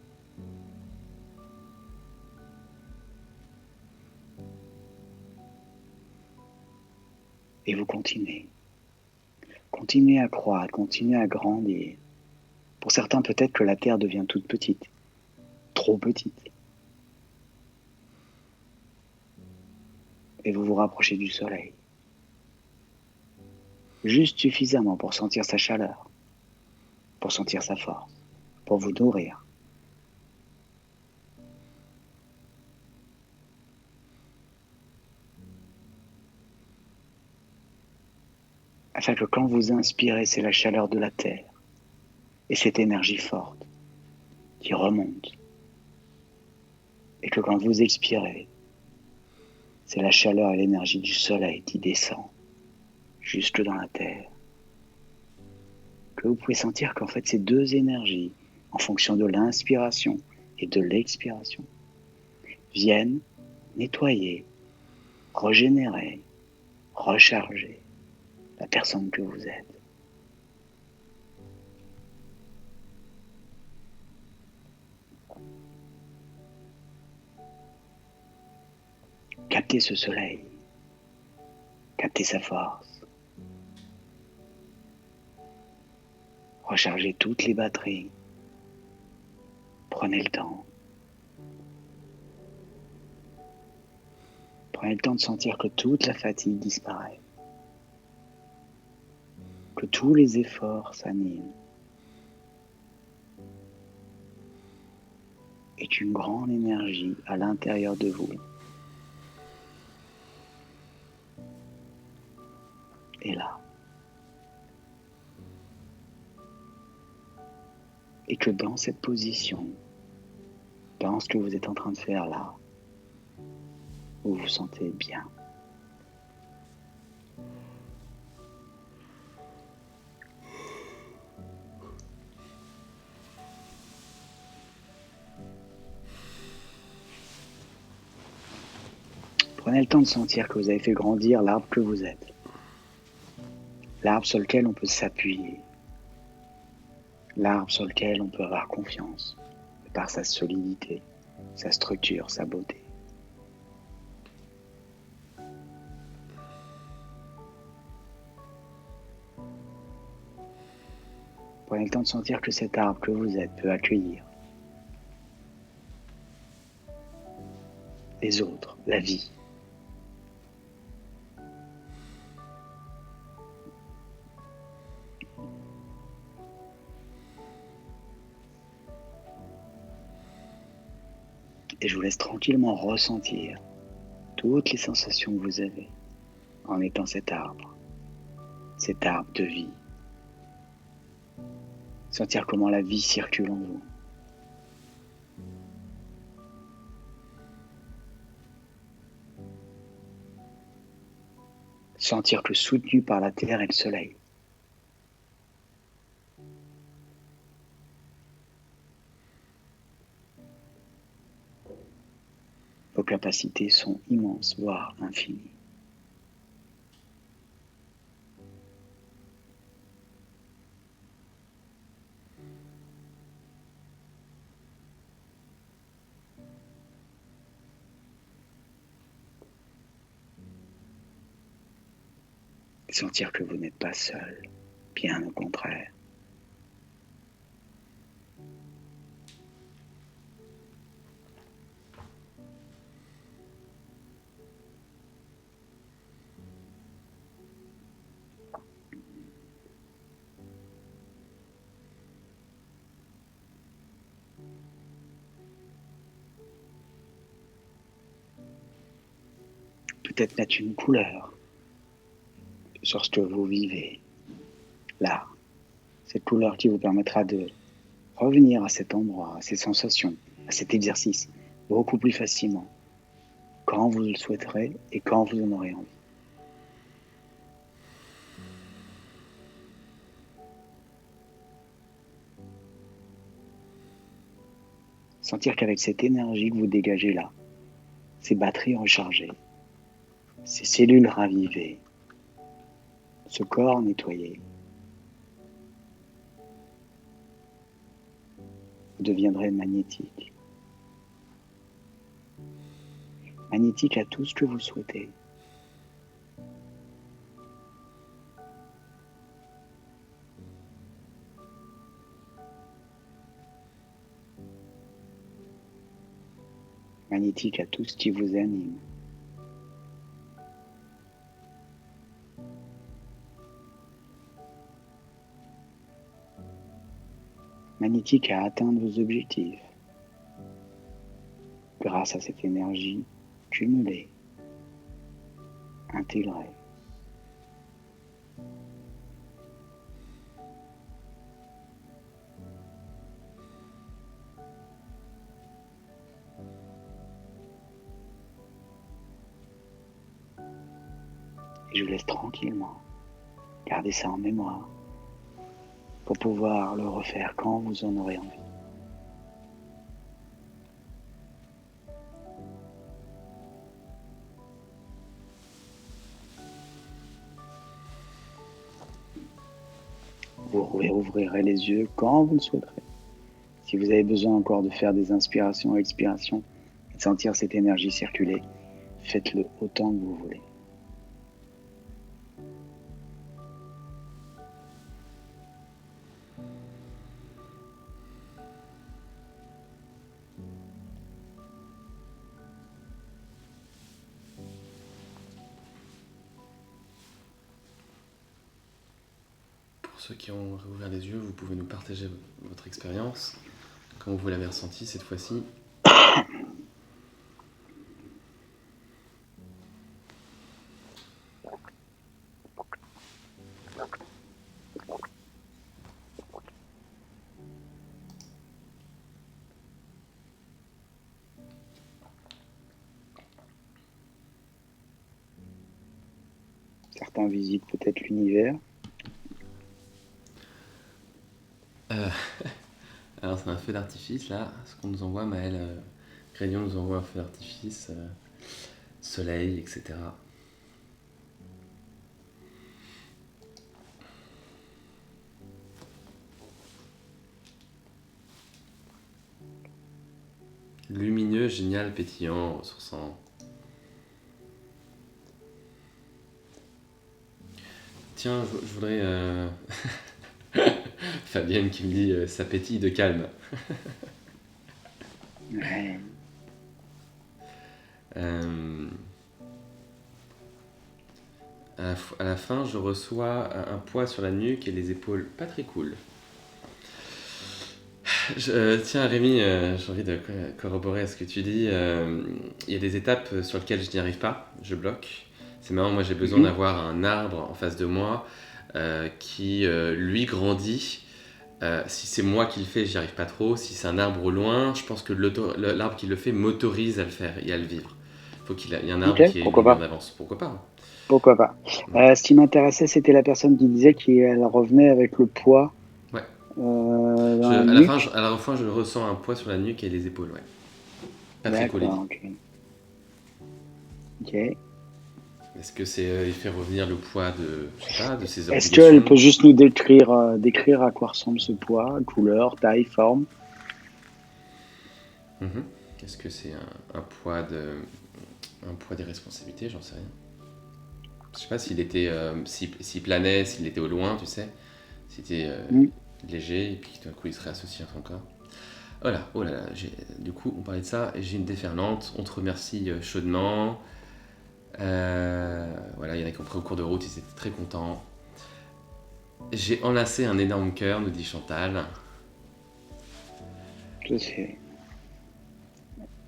Et vous continuez. Continuez à croître, continuez à grandir. Pour certains, peut-être que la Terre devient toute petite, trop petite. Et vous vous rapprochez du soleil. Juste suffisamment pour sentir sa chaleur, pour sentir sa force, pour vous nourrir. Afin que quand vous inspirez, c'est la chaleur de la terre et cette énergie forte qui remonte. Et que quand vous expirez, c'est la chaleur et l'énergie du soleil qui descend jusque dans la terre. Que vous pouvez sentir qu'en fait ces deux énergies, en fonction de l'inspiration et de l'expiration, viennent nettoyer, régénérer, recharger la personne que vous êtes. Captez ce soleil, captez sa force, rechargez toutes les batteries, prenez le temps. Prenez le temps de sentir que toute la fatigue disparaît, que tous les efforts s'animent et qu'une grande énergie à l'intérieur de vous est là. Et que dans cette position, dans ce que vous êtes en train de faire là, vous vous sentez bien. Prenez le temps de sentir que vous avez fait grandir l'arbre que vous êtes. L'arbre sur lequel on peut s'appuyer. L'arbre sur lequel on peut avoir confiance par sa solidité, sa structure, sa beauté. Prenez le temps de sentir que cet arbre que vous êtes peut accueillir les autres, la vie. Et je vous laisse tranquillement ressentir toutes les sensations que vous avez en étant cet arbre de vie. Sentir comment la vie circule en vous. Sentir que soutenu par la terre et le soleil. Vos capacités sont immenses, voire infinies. Sentir que vous n'êtes pas seul, bien au contraire. Peut-être mettre une couleur sur ce que vous vivez là. Cette couleur qui vous permettra de revenir à cet endroit, à ces sensations, à cet exercice beaucoup plus facilement quand vous le souhaiterez et quand vous en aurez envie. Sentir qu'avec cette énergie que vous dégagez là, ces batteries rechargées, ces cellules ravivées, ce corps nettoyé, vous deviendrez magnétique. Magnétique à tout ce que vous souhaitez. Magnétique à tout ce qui vous anime. Magnétique à atteindre vos objectifs grâce à cette énergie cumulée, intégrée. Et je vous laisse tranquillement garder ça en mémoire pour pouvoir le refaire quand vous en aurez envie. Vous réouvrirez les yeux quand vous le souhaiterez. Si vous avez besoin encore de faire des inspirations et expirations et de sentir cette énergie circuler, faites-le autant que vous voulez. Pour ceux qui ont réouvert les yeux, vous pouvez nous partager votre expérience, comment vous l'avez ressenti cette fois-ci. Certains visitent peut-être l'univers. Alors c'est un feu d'artifice là, ce qu'on nous envoie, Maëlle Grignon nous envoie un feu d'artifice, soleil, etc. Lumineux, génial, pétillant, ressourçant. Tiens, je voudrais... Fabienne qui me dit ça pétille de calme. Ouais. À la fin, je reçois un poids sur la nuque et les épaules pas très cool. Tiens Rémi, j'ai envie de corroborer à ce que tu dis. Il y a des étapes sur lesquelles je n'y arrive pas, je bloque. C'est marrant, moi j'ai besoin d'avoir un arbre en face de moi qui lui grandit Si c'est moi qui le fais, j'y arrive pas trop. Si c'est un arbre au loin, je pense que l'arbre qui le fait m'autorise à le faire et à le vivre. Faut il y a un Ok, arbre qui est pourquoi lui en pas? avance. Pourquoi pas, hein. Pourquoi pas? Mm. Ce qui m'intéressait, c'était la personne qui disait qu'elle revenait avec le poids Ouais. dans la nuque. À la fin, je ressens un poids sur la nuque et les épaules, ouais. Pas très cool, D'accord, ok. Ok. Est-ce que c'est il fait revenir le poids de, je sais pas, de ses Est-ce qu'elle obligations? peut juste nous décrire à quoi ressemble ce poids, couleur, taille, forme? Mhm. Est-ce que c'est un poids des responsabilités? J'en sais rien. Je sais pas s'il était, s'il planait, s'il était au loin, tu sais, s'il était Hmm. léger et puis tout d'un coup il serait associé à ton corps. Voilà, oh là là, du coup on parlait de ça et j'ai une déferlante. On te remercie chaudement. Voilà, il y en a qui ont pris au cours de route, ils étaient très contents. J'ai enlacé un énorme cœur, nous dit Chantal. Ça,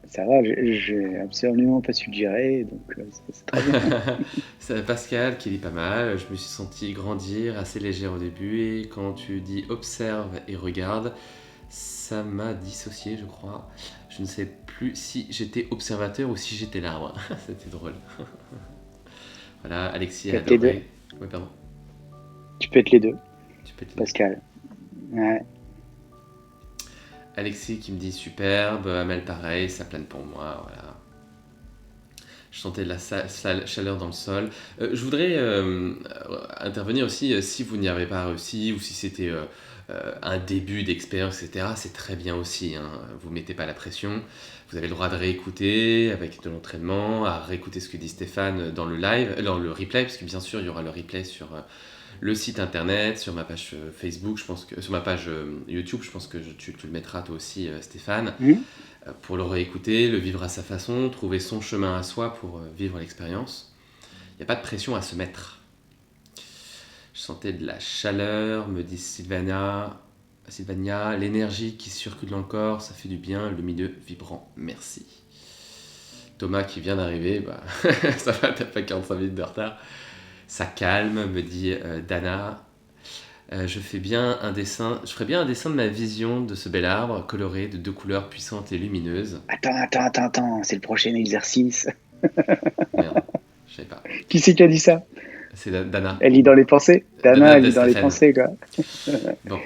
ça va, j'ai absolument pas suggéré, donc c'est très bien. C'est Pascal qui dit pas mal. Je me suis senti grandir, assez légère au début, et quand tu dis observe et regarde, ça m'a dissocié, je crois. Je ne sais plus si j'étais observateur ou si j'étais l'arbre. C'était drôle. Voilà, Tu Alexis peux a être les deux. adoré. Ouais, pardon. Tu peux être les deux, Tu peux être les deux. Pascal. Ouais. Alexis qui me dit superbe, Amel pareil, ça plane pour moi, voilà. Je sentais de la chaleur dans le sol. Je voudrais intervenir aussi si vous n'y avez pas réussi ou si c'était un début d'expérience, etc. C'est très bien aussi, hein. Vous ne mettez pas la pression. Vous avez le droit de réécouter avec de l'entraînement, à réécouter ce que dit Stéphane dans le live, dans le replay, parce que bien sûr il y aura le replay sur le site internet, sur ma page Facebook, je pense que sur ma page YouTube, je pense que tu le mettras toi aussi, Stéphane, Hmm. pour le réécouter, le vivre à sa façon, trouver son chemin à soi pour vivre l'expérience. Il n'y a pas de pression à se mettre. Je sentais de la chaleur, me dit Sylvania, l'énergie qui circule dans le corps, ça fait du bien, lumineux, vibrant, merci. Thomas qui vient d'arriver, bah, ça va, t'as pas 45 minutes de retard. Ça calme, me dit Dana. Je ferai bien un dessin de ma vision de ce bel arbre coloré de deux couleurs puissantes et lumineuses. Attends, c'est le prochain exercice. Merde, je sais pas. Qui c'est qui a dit ça? C'est Dana. Elle lit dans les pensées? Dana Dana, elle lit dans les Destrefen. pensées, quoi. Bon,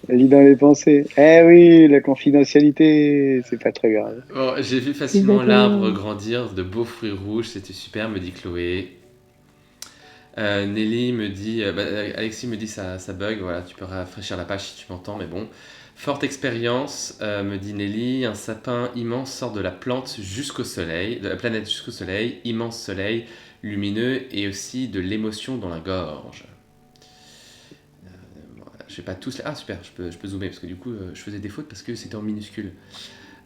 Elle lit dans les pensées. Eh oui, la confidentialité, c'est pas très grave. bon, j'ai vu C'est pas facilement très l'arbre grave. grandir, de beaux fruits rouges, c'était super, me dit Chloé. Nelly me dit, Alexis me dit ça bug, voilà, tu peux rafraîchir la page si tu m'entends, mais bon. Forte expérience, me dit Nelly, un sapin immense sort de la plante jusqu'au soleil, de la planète jusqu'au soleil, immense soleil, lumineux et aussi de l'émotion dans la gorge. Voilà, je vais pas tous. Ah super, je peux zoomer parce que du coup je faisais des fautes parce que c'était en minuscule.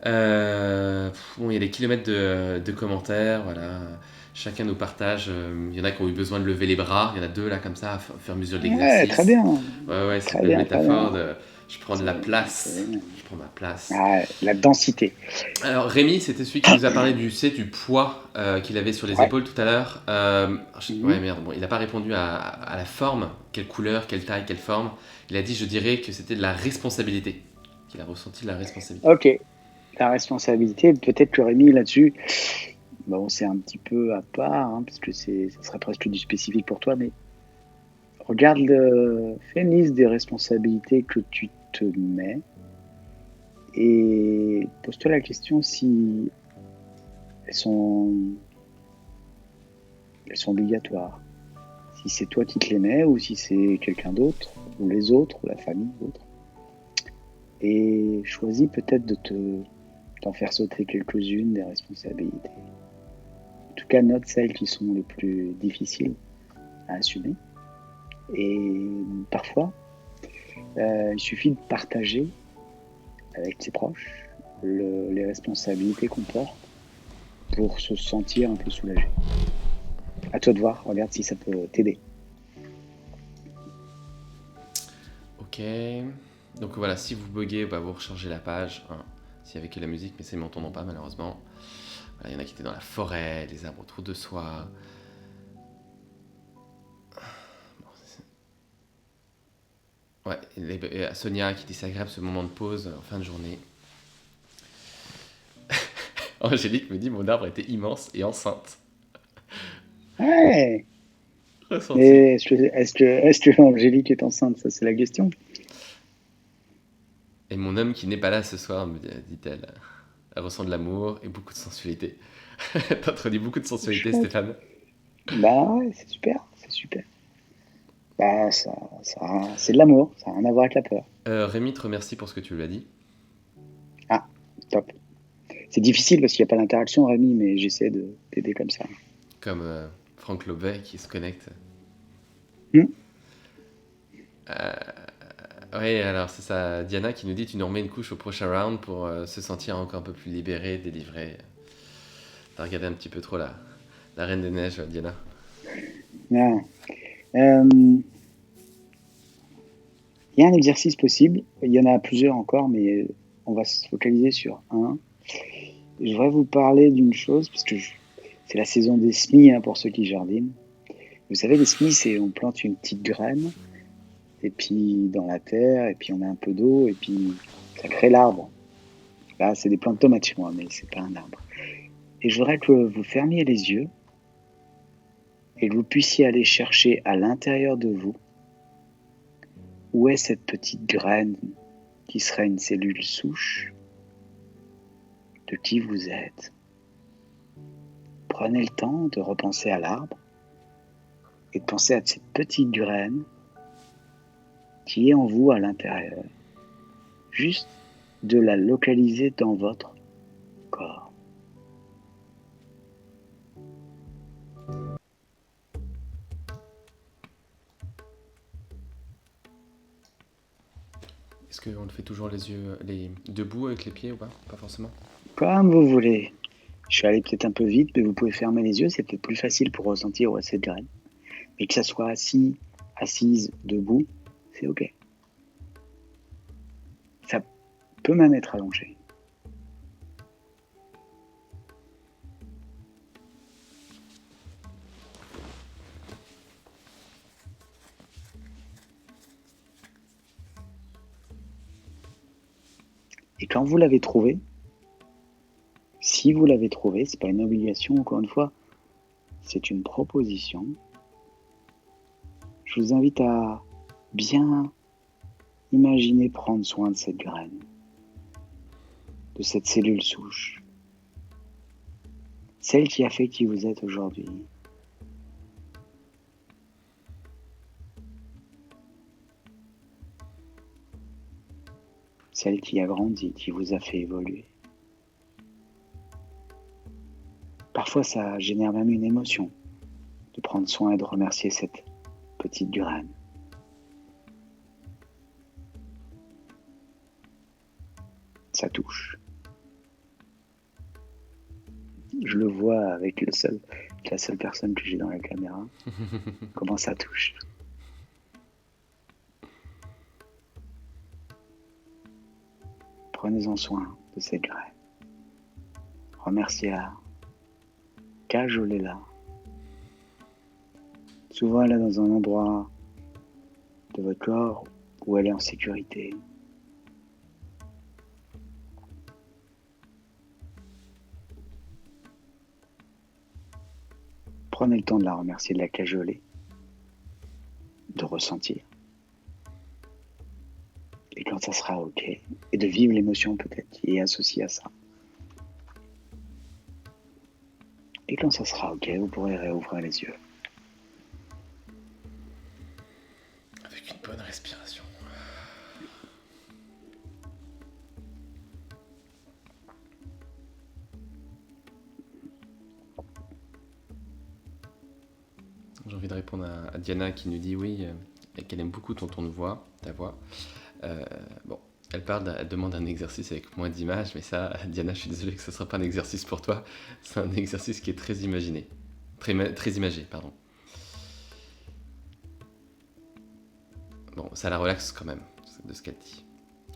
Bon, il y a des kilomètres de commentaires, voilà. Chacun nous partage. Il y en a qui ont eu besoin de lever les bras. Il y en a deux là comme ça, au fur et à mesure de Ouais, très l'exercice. bien. Ouais, ouais, c'est une Très belle bien, très bien. métaphore de je prends de la C'est place. bien. Je prends ma place. Ah, la densité. Alors Rémi, c'était celui qui nous a parlé du poids qu'il avait sur les Ouais. épaules tout à l'heure. Ouais, Mhm. merde, bon, il n'a pas répondu à la forme, quelle couleur, quelle taille, quelle forme. Il a dit, je dirais que c'était de la responsabilité, qu'il a ressenti de la responsabilité. Ok. La responsabilité, peut-être que Rémi, là-dessus, bon, c'est un petit peu à part, hein, parce que ça serait presque du spécifique pour toi, mais regarde, fais une liste des responsabilités que tu te mets et pose-toi la question si elles sont, elles sont obligatoires. Si c'est toi qui te les mets ou si c'est quelqu'un d'autre, ou les autres, ou la famille, ou autre. Et choisis peut-être d'en faire sauter quelques-unes des responsabilités. En tout cas, note celles qui sont les plus difficiles à assumer. Et parfois, il suffit de partager avec ses proches les responsabilités qu'on porte pour se sentir un peu soulagé. À toi de voir, regarde si ça peut t'aider. Ok. Donc voilà, si vous buguez, bah, vous rechargez la page, hein. S'il y avait que la musique, mais ça, ils m'entendent pas malheureusement. Voilà, il y en a qui étaient dans la forêt, les arbres autour de soi. Bon, ouais, Et Sonia qui dit c'est agréable ce moment de pause en fin de journée. Angélique me dit mon arbre était immense et enceinte. Ouais. Ressenti. Mais est-ce que Angélique est enceinte? Ça, c'est la question. Et mon homme qui n'est pas là ce soir, me dit-elle. Elle ressent de l'amour et beaucoup de sensualité. T'introduis beaucoup de C'est sensualité, chouette. Stéphane. Bah ouais, c'est super, c'est super. Bah c'est de l'amour, ça n'a rien à voir avec la peur. Rémi te remercie pour ce que tu lui as dit. Ah, top. C'est difficile parce qu'il n'y a pas d'interaction, Rémi, mais j'essaie de t'aider comme ça. Comme Franck Lobet qui se connecte. Hmm. Oui, alors c'est ça. Diana qui nous dit tu nous remets une couche au prochain round pour se sentir encore un peu plus libéré, délivré. T'as regardé un petit peu trop la Reine des Neiges, Diana. Ah. Il y a un exercice possible, il y en a plusieurs encore, mais on va se focaliser sur un. Je voudrais vous parler d'une chose, parce que c'est la saison des semis hein, pour ceux qui jardinent. Vous savez, les semis, c'est on plante une petite graine, et puis dans la terre, et puis on met un peu d'eau, et puis ça crée l'arbre. Là, c'est des plantes tomates chez moi, mais c'est pas un arbre. Et je voudrais que vous fermiez les yeux et que vous puissiez aller chercher à l'intérieur de vous où est cette petite graine qui serait une cellule souche de qui vous êtes. Prenez le temps de repenser à l'arbre et de penser à cette petite graine qui est en vous à l'intérieur. Juste de la localiser dans votre corps. Est-ce qu'on le fait toujours les debout avec les pieds ou pas? Pas forcément. Comme vous voulez. Je suis allé peut-être un peu vite, mais vous pouvez fermer les yeux, c'est peut-être plus facile pour ressentir où est cette graine. Mais que ça soit assis, assise, debout, c'est ok. Ça peut même être allongé. Et quand vous l'avez trouvé, si vous l'avez trouvé, c'est pas une obligation, encore une fois, c'est une proposition. Je vous invite à bien imaginer prendre soin de cette graine, de cette cellule souche, celle qui a fait qui vous êtes aujourd'hui. Celle qui a grandi, qui vous a fait évoluer. Parfois, ça génère même une émotion de prendre soin et de remercier cette petite graine. Ça touche. Je le vois avec la seule personne que j'ai dans la caméra. Comment ça touche. Prenez-en soin de cette graine. Remerciez-la. Cajolez-la. Souvent, elle est dans un endroit de votre corps où elle est en sécurité. Prenez le temps de la remercier, de la cajoler, de ressentir. Et quand ça sera ok, et de vivre l'émotion peut-être qui est associée à ça. Et quand ça sera ok, vous pourrez réouvrir les yeux. Avec une bonne respiration. J'ai envie de répondre à Diana qui nous dit oui, qu'elle aime beaucoup ton ton de voix, ta voix. Bon, elle demande un exercice avec moins d'images, mais ça, Diana, je suis désolé que ce ne sera pas un exercice pour toi. C'est un exercice qui est très imaginé. Très imagé, pardon. Bon, ça la relaxe quand même, de ce qu'elle dit.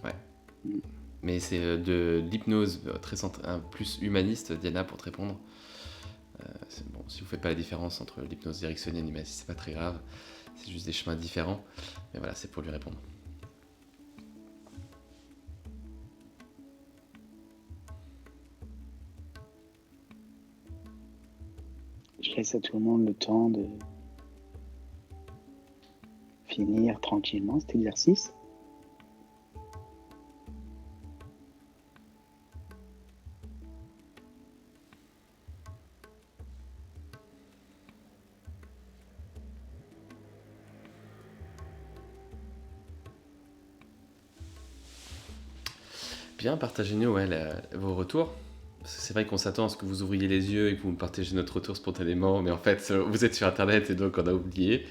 Ouais. Mais c'est de l'hypnose plus humaniste, Diana, pour te répondre. Bon, si vous ne faites pas la différence entre l'hypnose directionnelle et l'humaniste, c'est pas très grave. C'est juste des chemins différents. Mais voilà, c'est pour lui répondre. laisse à tout le monde le temps de finir tranquillement cet exercice. Bien, partagez-nous vos retours. Parce que c'est vrai qu'on s'attend à ce que vous ouvriez les yeux et que vous me partagez notre retour spontanément, mais en fait, vous êtes sur Internet et donc on a oublié.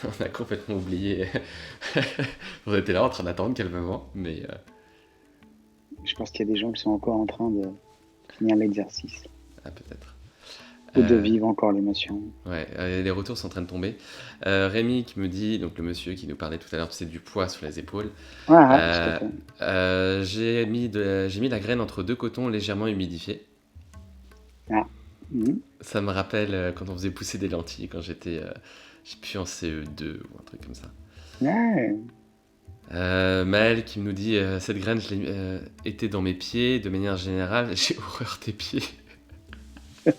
On a complètement oublié. Vous étiez là en train d'attendre calmement, mais Je pense qu'il y a des gens qui sont encore en train de finir l'exercice peut-être. ou de vivre encore l'émotion. Ouais, les retours sont en train de tomber. Rémi qui me dit, donc le monsieur qui nous parlait tout à l'heure, tu sais, du poids sur les épaules. Ah, tout à fait. J'ai mis la graine entre deux cotons légèrement humidifiés. Ah. Ça me rappelle quand on faisait pousser des lentilles quand j'étais, je sais plus, en CE2 ou un truc comme ça. Ouais. Maël qui nous dit cette graine, je l'ai été dans mes pieds, de manière générale, j'ai horreur des pieds. Je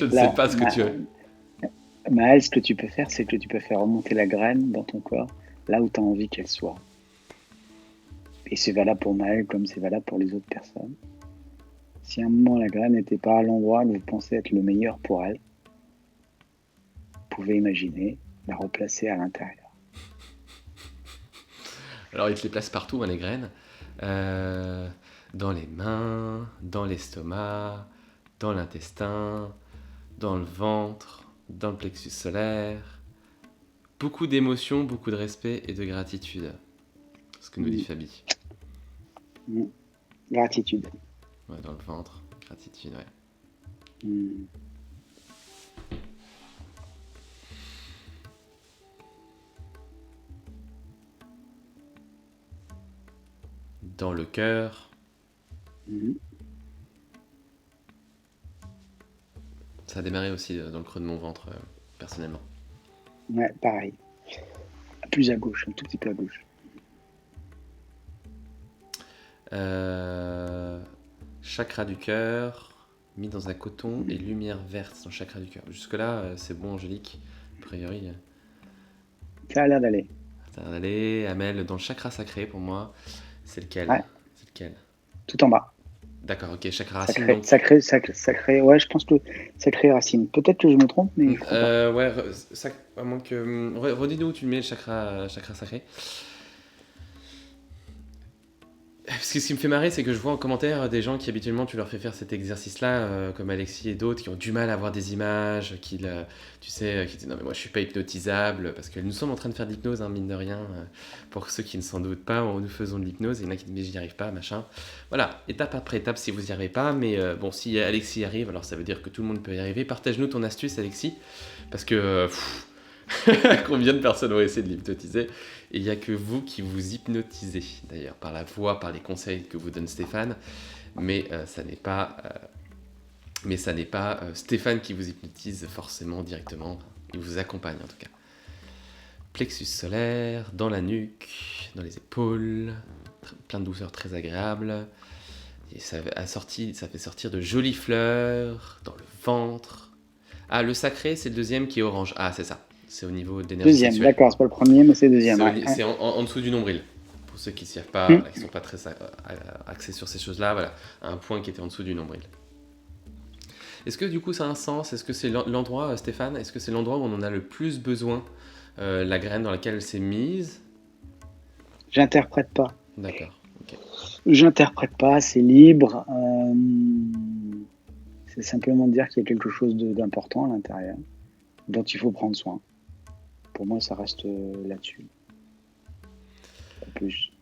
ne sais pas ce que tu veux. Maël, ce que tu peux faire, c'est que tu peux faire remonter la graine dans ton corps, là où tu as envie qu'elle soit. Et c'est valable pour Maël comme c'est valable pour les autres personnes. Si à un moment la graine n'était pas à l'endroit où vous pensez être le meilleur pour elle, vous pouvez imaginer la replacer à l'intérieur. Alors il te les place partout, hein, les graines. Dans les mains, dans l'estomac, dans l'intestin, dans le ventre, dans le plexus solaire. Beaucoup d'émotions, beaucoup de respect et de gratitude. Ce que nous dit Fabi. Gratitude. Ouais, dans le ventre, gratitude, ouais. Dans le cœur. Ça a démarré aussi dans le creux de mon ventre, personnellement. Ouais, pareil. Plus à gauche, un tout petit peu à gauche. Chakra du cœur, mis dans un coton et lumière verte dans le chakra du cœur. Jusque-là, c'est bon, Angélique, a priori. Ça a l'air d'aller. Ça a l'air d'aller. Amel, dans le chakra sacré, pour moi, c'est lequel? Ouais. C'est lequel? Tout en bas. D'accord, ok, chakra racine. Sacré, ouais, je pense que sacré racine. Peut-être que je me trompe, mais je crois pas. Ouais, à moins que... Redis-nous où tu mets le chakra sacré. Parce que ce qui me fait marrer, c'est que je vois en commentaire des gens qui habituellement tu leur fais faire cet exercice-là, comme Alexis et d'autres, qui ont du mal à voir des images, qui disent non mais moi je suis pas hypnotisable, parce que nous sommes en train de faire de l'hypnose, hein, mine de rien, pour ceux qui ne s'en doutent pas, nous faisons de l'hypnose, et il y en a qui disent mais j'y arrive pas, machin. Voilà, étape après étape si vous y arrivez pas, mais bon, si Alexis y arrive, alors ça veut dire que tout le monde peut y arriver. Partage-nous ton astuce, Alexis, parce que combien de personnes ont essayé de l'hypnotiser? Et il n'y a que vous qui vous hypnotisez, d'ailleurs, par la voix, par les conseils que vous donne Stéphane. Mais ça n'est pas Stéphane qui vous hypnotise forcément directement. Il vous accompagne en tout cas. Plexus solaire, dans la nuque, dans les épaules, plein de douceur très agréable. Et ça fait sortir de jolies fleurs dans le ventre. Ah, le sacré, c'est le deuxième qui est orange. Ah, c'est ça. C'est au niveau de l'énergie Deuxième, sexuelle. d'accord, c'est pas le premier, mais c'est le deuxième. C'est en dessous du nombril. Pour ceux qui ne savent pas, qui ne sont pas très axés sur ces choses-là, voilà, un point qui était en dessous du nombril. Est-ce que du coup ça a un sens? Est-ce que c'est l'endroit, Stéphane, est-ce que c'est l'endroit où on en a le plus besoin, la graine dans laquelle elle s'est mise? J'interprète pas. D'accord, ok. J'interprète pas, c'est libre. C'est simplement dire qu'il y a quelque chose d'important à l'intérieur, dont il faut prendre soin. Pour moi, ça reste là-dessus. Pas plus.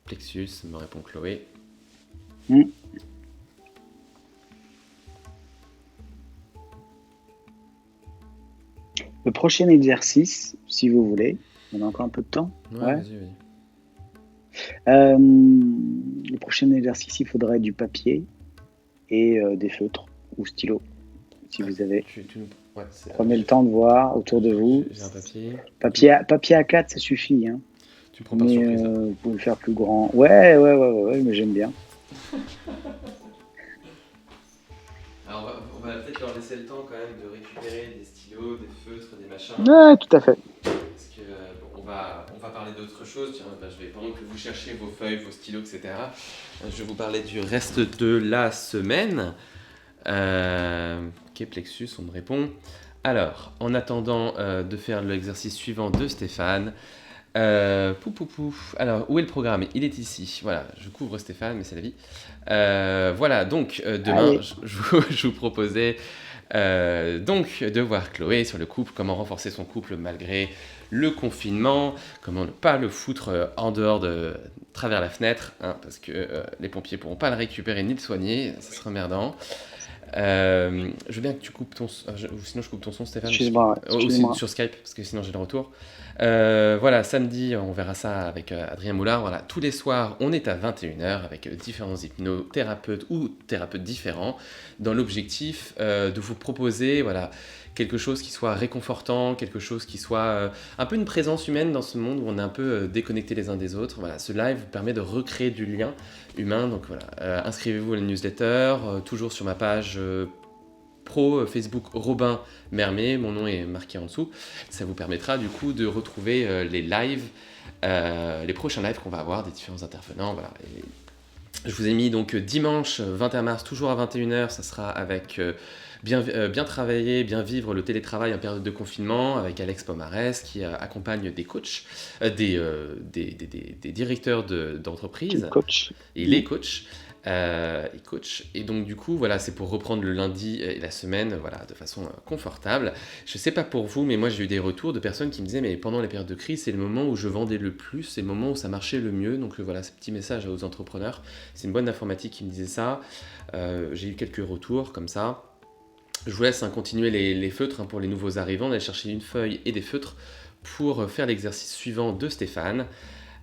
Plexus, me répond Chloé. Le prochain exercice, si vous voulez, on a encore un peu de temps. Ouais. Vas-y. Le prochain exercice, il faudrait du papier et des feutres ou stylos, si vous avez. Prenez le temps de voir autour de vous. J'ai un papier. Papier A4, ça suffit. Hein. Tu me prends par Mais surprise. vous pouvez le faire plus grand. Ouais, mais j'aime bien. Alors on va peut-être leur laisser le temps quand même de récupérer des stylos, des feutres, des machins. Ouais, tout à fait. Parce que on va parler d'autre chose. Tiens, pendant que vous cherchez vos feuilles, vos stylos, etc., je vais vous parler du reste de la semaine. Ok, Plexus, on me répond. Alors, en attendant de faire l'exercice suivant de Stéphane, alors, où est le programme? Il est ici. Voilà, je couvre Stéphane, mais c'est la vie. Voilà, donc demain, je vous proposais donc de voir Chloé sur le couple, comment renforcer son couple malgré le confinement, comment ne pas le foutre en dehors de travers la fenêtre, hein, parce que les pompiers pourront pas le récupérer ni le soigner, ça sera emmerdant. Je veux bien que tu coupes ton son, ou sinon je coupe ton son, Stéphane. Excuse-moi. Aussi sur Skype, parce que sinon j'ai le retour. Voilà, samedi, on verra ça avec Adrien Moulard. Voilà, tous les soirs, on est à 21h avec différents hypnothérapeutes ou thérapeutes différents, dans l'objectif de vous proposer, voilà, quelque chose qui soit réconfortant, quelque chose qui soit un peu une présence humaine dans ce monde où on est un peu déconnectés les uns des autres. Voilà, ce live vous permet de recréer du lien humain. Donc voilà, inscrivez-vous à la newsletter, toujours sur ma page pro Facebook Robin Mermet, mon nom est marqué en dessous. Ça vous permettra du coup de retrouver les lives, les prochains lives qu'on va avoir des différents intervenants. Voilà. Et je vous ai mis donc dimanche 21 mars, toujours à 21h, ça sera avec bien travailler, bien vivre le télétravail en période de confinement, avec Alex Pomarès qui accompagne des coachs, des directeurs d'entreprise. Coach. Et les coachs. Il coach. Et donc du coup, voilà, c'est pour reprendre le lundi et la semaine, voilà, de façon confortable. Je sais pas pour vous, mais moi j'ai eu des retours de personnes qui me disaient, mais pendant les périodes de crise, c'est le moment où je vendais le plus, c'est le moment où ça marchait le mieux. Donc voilà, ce petit message aux entrepreneurs. C'est une bonne informatique qui me disait ça. J'ai eu quelques retours comme ça. Je vous laisse continuer les feutres pour les nouveaux arrivants. On va aller chercher une feuille et des feutres pour faire l'exercice suivant de Stéphane.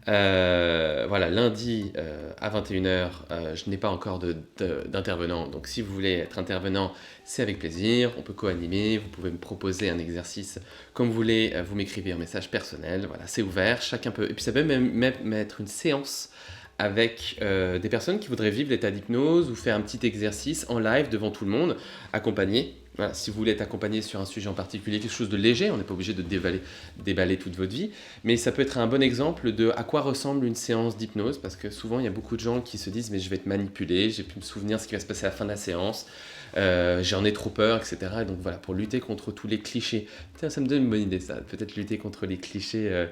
Voilà, lundi à 21h, je n'ai pas encore d'intervenant, donc si vous voulez être intervenant, c'est avec plaisir, on peut co-animer, vous pouvez me proposer un exercice comme vous voulez, vous m'écrivez un message personnel, voilà, c'est ouvert, chacun peut, et puis ça peut même être une séance avec des personnes qui voudraient vivre l'état d'hypnose ou faire un petit exercice en live devant tout le monde, accompagné. Voilà, si vous voulez être accompagné sur un sujet en particulier, quelque chose de léger, on n'est pas obligé de déballer toute votre vie, mais ça peut être un bon exemple de à quoi ressemble une séance d'hypnose, parce que souvent il y a beaucoup de gens qui se disent mais je vais être manipulé, j'ai pu me souvenir ce qui va se passer à la fin de la séance, j'en ai trop peur, etc. Et donc voilà, pour lutter contre tous les clichés, tiens, ça me donne une bonne idée ça, peut-être lutter contre les clichés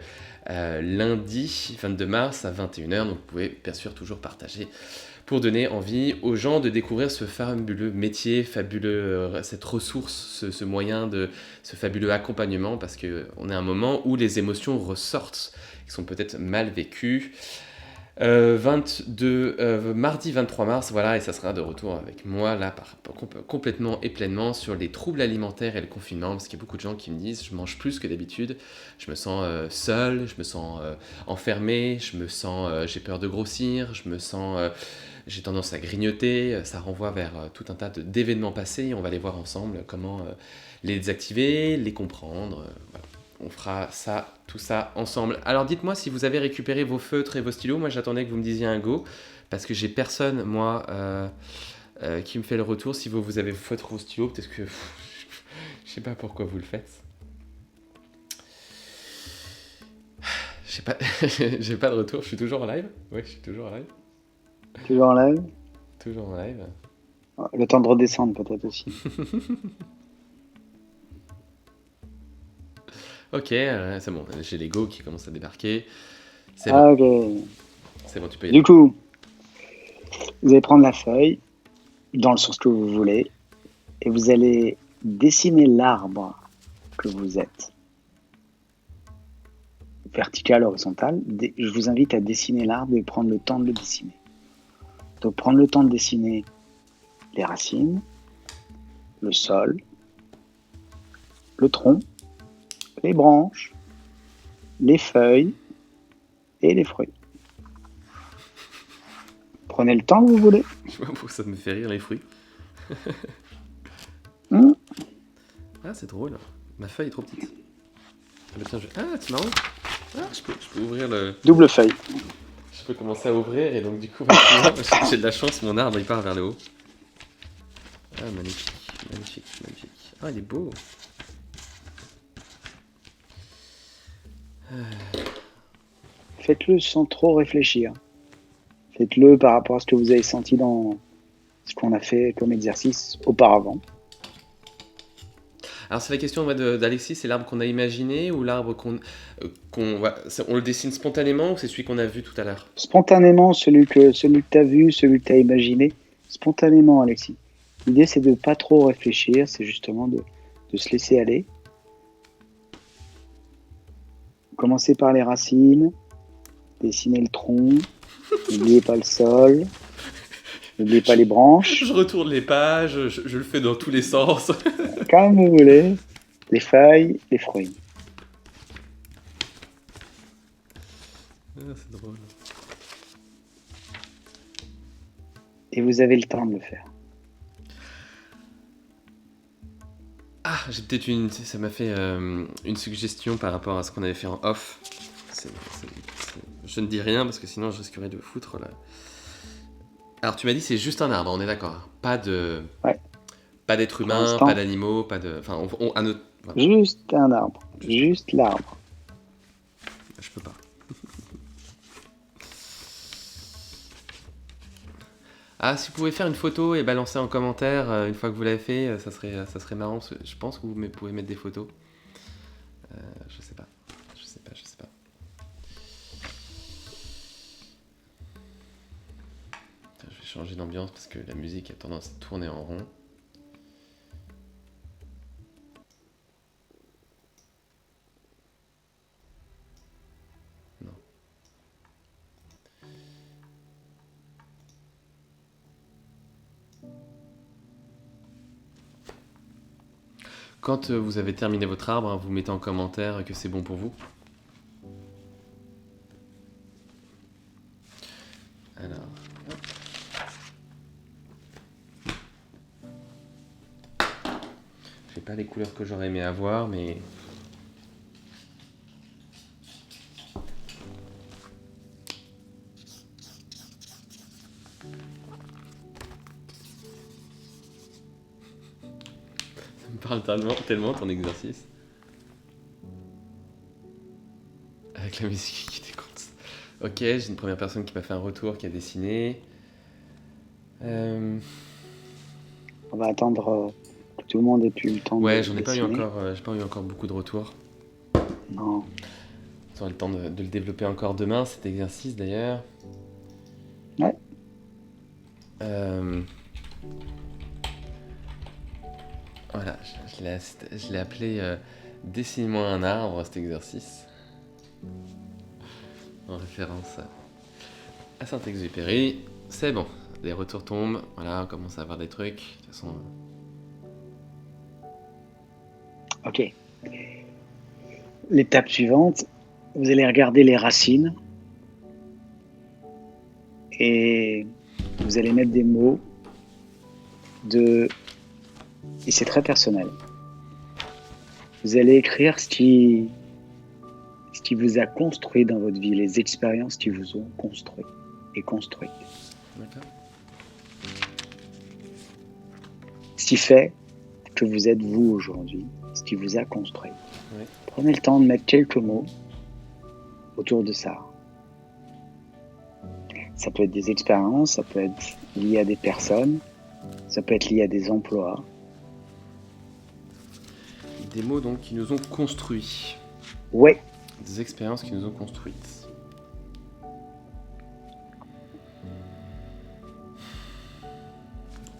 lundi 22 mars à 21h, donc vous pouvez bien sûr toujours partager pour donner envie aux gens de découvrir ce fabuleux métier, cette ressource, ce moyen ce fabuleux accompagnement, parce qu'on est à un moment où les émotions ressortent, qui sont peut-être mal vécues. Mardi 23 mars, voilà, et ça sera de retour avec moi, là, complètement et pleinement sur les troubles alimentaires et le confinement, parce qu'il y a beaucoup de gens qui me disent, je mange plus que d'habitude, je me sens seul, je me sens enfermé, j'ai peur de grossir, j'ai tendance à grignoter, ça renvoie vers tout un tas d'événements passés, on va les voir ensemble, comment les désactiver, les comprendre, voilà. On fera tout ça ensemble. Alors dites-moi si vous avez récupéré vos feutres et vos stylos, moi j'attendais que vous me disiez un go, parce que j'ai personne, moi, qui me fait le retour, si vous avez vos feutres ou vos stylos, peut-être que je sais pas pourquoi vous le faites. J'ai pas de retour, je suis toujours en live. Oui, je suis toujours en live. Toujours en live. Toujours en live. Le temps de redescendre peut-être aussi. Ok, c'est bon, j'ai les go qui commencent à débarquer. C'est bon. Ok. C'est bon, tu peux y aller. Du coup, vous allez prendre la feuille dans le sens que vous voulez et vous allez dessiner l'arbre que vous êtes. Vertical, horizontal. Je vous invite à dessiner l'arbre et prendre le temps de le dessiner. Donc prendre le temps de dessiner les racines, le sol, le tronc, les branches, les feuilles et les fruits. Prenez le temps que vous voulez. Je sais pas pourquoi ça me fait rire les fruits. Ah, c'est drôle. Ma feuille est trop petite. bah tiens, c'est marrant. Je peux ouvrir le... Double feuille. Je peux commencer à ouvrir et donc du coup, effectivement, j'ai de la chance, mon arbre il part vers le haut. Ah, magnifique, magnifique, magnifique. Ah, il est beau. Faites-le sans trop réfléchir. Faites-le par rapport à ce que vous avez senti dans ce qu'on a fait comme exercice auparavant. Alors c'est la question d'Alexis, c'est l'arbre qu'on a imaginé ou l'arbre on le dessine spontanément ou c'est celui qu'on a vu tout à l'heure? Spontanément, celui que tu as vu, celui que tu as imaginé. Spontanément, Alexis. L'idée, c'est de ne pas trop réfléchir, c'est justement de se laisser aller. Commencez par les racines, dessinez le tronc, n'oubliez pas le sol, n'oubliez pas les branches. Je retourne les pages, je le fais dans tous les sens. Comme vous voulez, les feuilles, les fruits. C'est drôle. Et vous avez le temps de le faire. Ah, j'ai peut-être ça m'a fait une suggestion par rapport à ce qu'on avait fait en off. Je ne dis rien parce que sinon je risquerais de foutre là. Alors tu m'as dit c'est juste un arbre, on est d'accord. Pas d'être humain, pas d'animaux, pas de... Enfin, voilà. Juste un arbre. Juste l'arbre. Je peux pas. Ah, si vous pouvez faire une photo et balancer en commentaire une fois que vous l'avez fait, ça serait marrant. Je pense que vous pouvez mettre des photos. Je sais pas. Je vais changer d'ambiance parce que la musique a tendance à tourner en rond. Non. Quand vous avez terminé votre arbre, vous mettez en commentaire que c'est bon pour vous. Alors, j'ai pas les couleurs que j'aurais aimé avoir, mais ça me parle tellement ton exercice. Avec la musique qui décompte. Ok, j'ai une première personne qui m'a fait un retour, qui a dessiné. On va attendre que tout le monde ait pu le temps de Ouais, dessiner. j'ai pas eu encore beaucoup de retours. Non. On aura le temps de le développer encore demain, cet exercice d'ailleurs. Ouais. Voilà, je l'ai appelé Dessine-moi un arbre, cet exercice. En référence à Saint-Exupéry. C'est bon, les retours tombent, voilà, on commence à avoir des trucs. De toute façon. Ok. L'étape suivante, vous allez regarder les racines et vous allez mettre des mots et c'est très personnel. Vous allez écrire ce qui vous a construit dans votre vie, les expériences qui vous ont construit et construit. D'accord. Ce qui fait que vous êtes vous aujourd'hui, ce qui vous a construit. Oui. Prenez le temps de mettre quelques mots autour de ça. Ça peut être des expériences, ça peut être lié à des personnes, ça peut être lié à des emplois. Des mots donc qui nous ont construits. Ouais. Des expériences qui nous ont construites.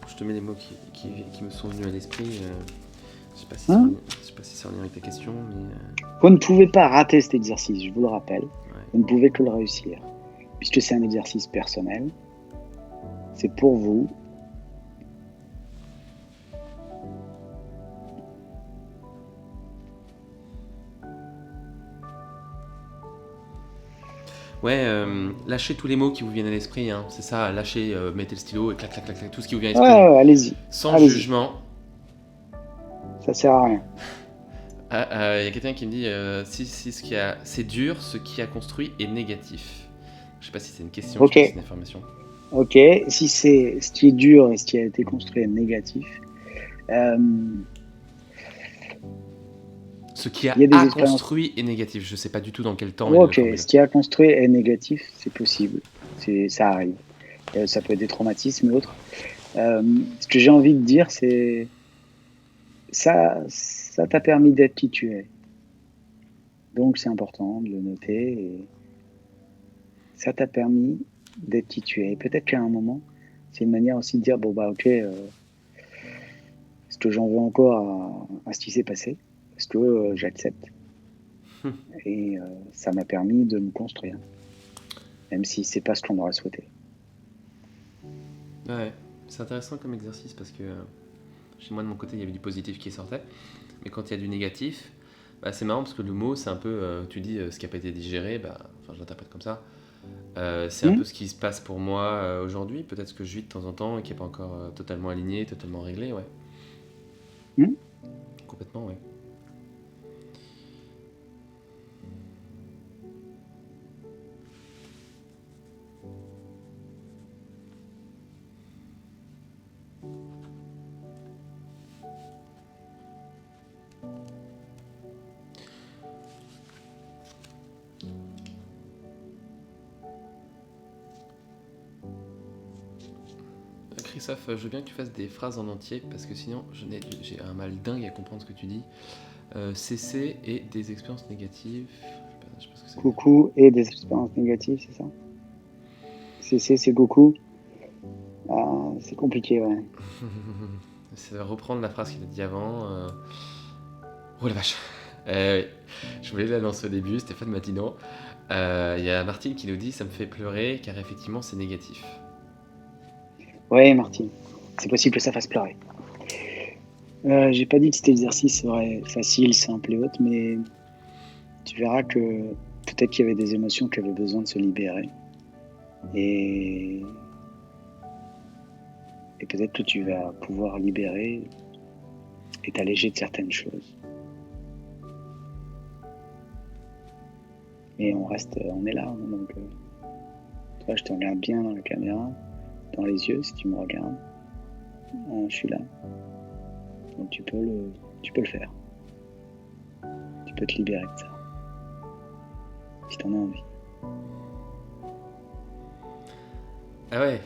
Je te mets les mots qui me sont venus à l'esprit. Je sais pas si c'est en lien avec ta question, mais... Vous ne pouvez pas rater cet exercice, je vous le rappelle. Ouais. Vous ne pouvez que le réussir. Puisque c'est un exercice personnel. C'est pour vous. Ouais, lâchez tous les mots qui vous viennent à l'esprit, hein. C'est ça, lâchez, mettez le stylo et clac, clac, clac, clac, tout ce qui vous vient à l'esprit. Allez-y. Sans jugement. Ça sert à rien. Il y a quelqu'un qui me dit si c'est dur, ce qui a construit est négatif. Je sais pas si c'est une question, je Ok, sais pas si c'est une information. ok. Si c'est ce qui est dur et ce qui a été construit est négatif, euh, Ce qui il y a des a expériences. construit est négatif. Je sais pas du tout dans quel temps il le Ok, formule. ce qui a construit est négatif, c'est possible, ça arrive. Ça peut être des traumatismes et autres. Ce que j'ai envie de dire, c'est ça t'a permis d'être qui tu es. Donc c'est important de le noter. Et ça t'a permis d'être qui tu es. Et peut-être qu'à un moment, c'est une manière aussi de dire bon bah ok, est-ce que j'en veux encore à ce qui s'est passé? Est-ce que j'accepte? Et ça m'a permis de me construire, même si c'est pas ce qu'on aurait souhaité. Ouais, c'est intéressant comme exercice parce que chez moi de mon côté il y avait du positif qui sortait, mais quand il y a du négatif, bah, c'est marrant parce que le mot c'est un peu, tu dis ce qui n'a pas été digéré, bah, enfin je l'interprète comme ça. C'est un Hmm. peu ce qui se passe pour moi aujourd'hui, peut-être ce que je vis de temps en temps et qui n'est pas encore totalement aligné, totalement réglé, ouais. Hmm. Complètement, ouais. Christophe, je veux bien que tu fasses des phrases en entier parce que sinon j'ai un mal dingue à comprendre ce que tu dis. CC et des expériences négatives. Je sais pas ce que ça veut dire. Coucou et des expériences négatives, c'est ça? C'est coucou. Ah, c'est compliqué, ouais. Ça va reprendre la phrase qu'il a dit avant. Oh la vache. Oui. Je voulais l'annoncer au début, Stéphane Matinon. Il y a Martine qui nous dit ça me fait pleurer car effectivement c'est négatif. Ouais, Martine, c'est possible que ça fasse pleurer. J'ai pas dit que cet exercice serait facile, simple et autre, mais tu verras que peut-être qu'il y avait des émotions qui avaient besoin de se libérer. Et, et peut-être que tu vas pouvoir libérer et t'alléger de certaines choses. Et on est là. Hein, donc, toi, je te regarde bien dans la caméra, dans les yeux, si tu me regardes. Je suis là. Donc tu peux le faire. Tu peux te libérer de ça. Si t'en as envie. Ah ouais,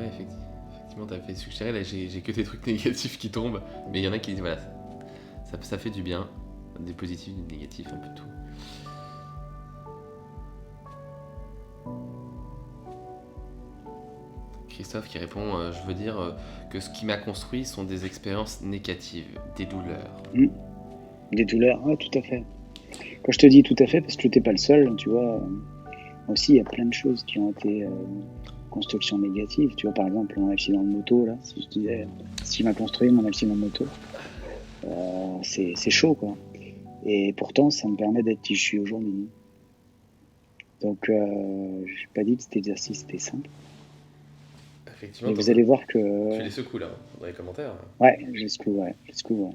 effectivement, t'as fait suggérer, là j'ai que des trucs négatifs qui tombent, mais il y en a qui disent voilà, ça fait du bien, des positifs, des négatifs, un peu tout. Christophe qui répond je veux dire que ce qui m'a construit sont des expériences négatives, des douleurs. Mmh. Des douleurs, ouais, tout à fait. Quand je te dis tout à fait, parce que t'es pas le seul, tu vois. Aussi, il y a plein de choses qui ont été construction négative. Tu vois, par exemple, mon accident de moto, là, si je disais, si m'a construit mon accident de moto, c'est chaud, quoi. Et pourtant, ça me permet d'être qui je suis aujourd'hui. Donc, j'ai pas dit que cet exercice était simple. Effectivement, Mais vous allez voir que. tu les secoues là, dans les commentaires. Ouais, jusqu'où, ouais. Jusqu'où, ouais.